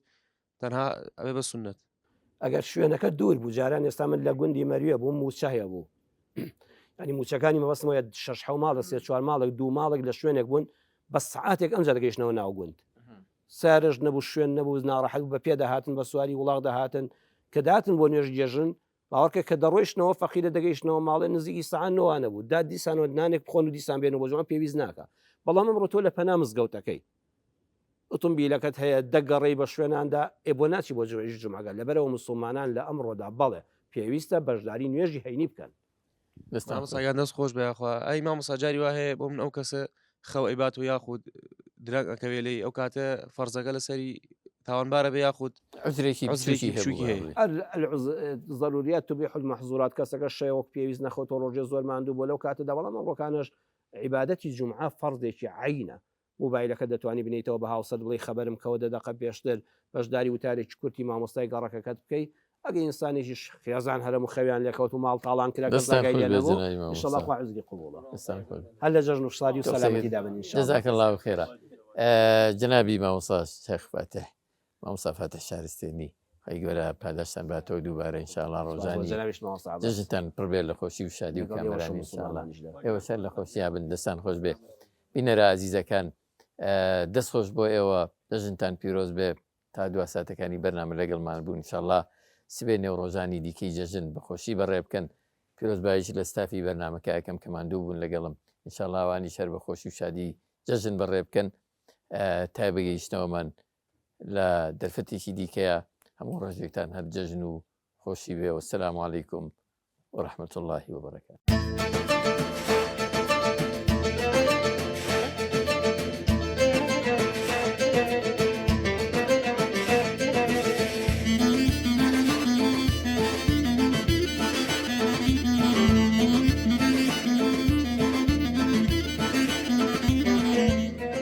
تەنها ئەبێ بە سونەت ئەگەر شوێنەکە دوور بوو جاران ئێستا من لە گوندی مەریوە بووم موچە هەیە بوو ینی موچەکانی مەبەستمەوە 6 ماڵە 3-4 ماڵێک 2 ماڵێک لە شوێنێک بوون بە سعاتێک ئەمجا دەگەیشتنەوە ناو گوند سارش نەبوو شوێن نەبوو ناڕەحەت بە پێ دەهاتن بە سواری وڵاق دەهاتن کە داتن بۆ نوێژ جێژن باوەڕکە کە دەڕۆیشتنەوە فەقیرە دەگەیشتنەوە ماڵێ نزیکی سەعات نەوانە بوو دا دیسانەوە نانێک بخۆن و دیسان بێنەوە بۆ جوان پێویست ناکە بەڵام ئەمڕۆ تۆ لە پەنا مزگەوتەکەی ئۆتۆمبیلەکەت هەیە دەگەڕێی بە شوێناندا بۆ ناچی بۆ جوێژی جومعەکە لەبەرەوە مسلمانان لە ئەمڕۆدا بەڵێ پێویستە بەشداری نوێژی هەینی بکەن مامۆستاگیان دەست خۆش بەیاخوا ئەی مامۆستا جاری وا هەیە بۆ من ئەو کەسە خەو ئەیبات و یاخود درەنگ ئەکەوێ لێی ئەو کاتە فەرزەکە لەسەری تاوانبارە بێ یاخود عذرێکی ضروریات تبیح المحظورات کەسەکە شەیەوەک پێویست نەخۆتەوە ڕۆژێ زۆر ماندوو بۆ لەو کاتەدا بەڵام ئەمڕۆکانش عیبادەتی جومعە فەرزێکی عینە موبایلەکە دەتوانی بنیتەوە بە هاوسەر بڵێ خەبەرم کەوە دەدەقە پێشتر بەشداری وتارێکی کورتی مامۆستای گەڕەکەکەت بکەیت ئەگە ئینسانێکی خێزان هەرم و خەویان لێکەوت و ماڵ تاڵان کراگەیخوا عزری قبوڵە هەر لە جەژن و شادی و سەلامەتی دابن جەزاکە الله خێرا جنابی مامۆستا شێخ فاتح مامۆستا فاتح شارستێنی خی گەورە پاداشتان باتەوە دووبارە ئینشاءالله ڕۆژانی جژنتان پڕ بێت لە خۆشی و شادی و کامەرانی ئینشاءالله ئێوە سەر لە خۆشییا بن دەستان خۆش بێ بینەرە عزیزەکان دەست خۆش بۆ ئێوە دەژنتان پیرۆز بێ تا دو ساتەکانی بەرنامە لەگەڵمان بوو ئینشاءالله سبێ نێو ڕۆژانی دیکەی جەژن بەخۆشی بەڕێ بکەن پیرۆزبایش لە ستافی بەرنامەکە ئەەکەم کەماندوو بوون لەگەڵم ئینشاءالله ئەوانی شەر بەخۆشی و شادی جەژن بەڕێ بکەن تا بەگەیشتنەوەمان لە دەرفەتێکی دیکەیە هەموو ڕۆژێکتان هەر جەژن و خۆشی بێ وەسەلام عەلەیکوم وەرەحمەتوڵڵاهی وبەرەکاتوه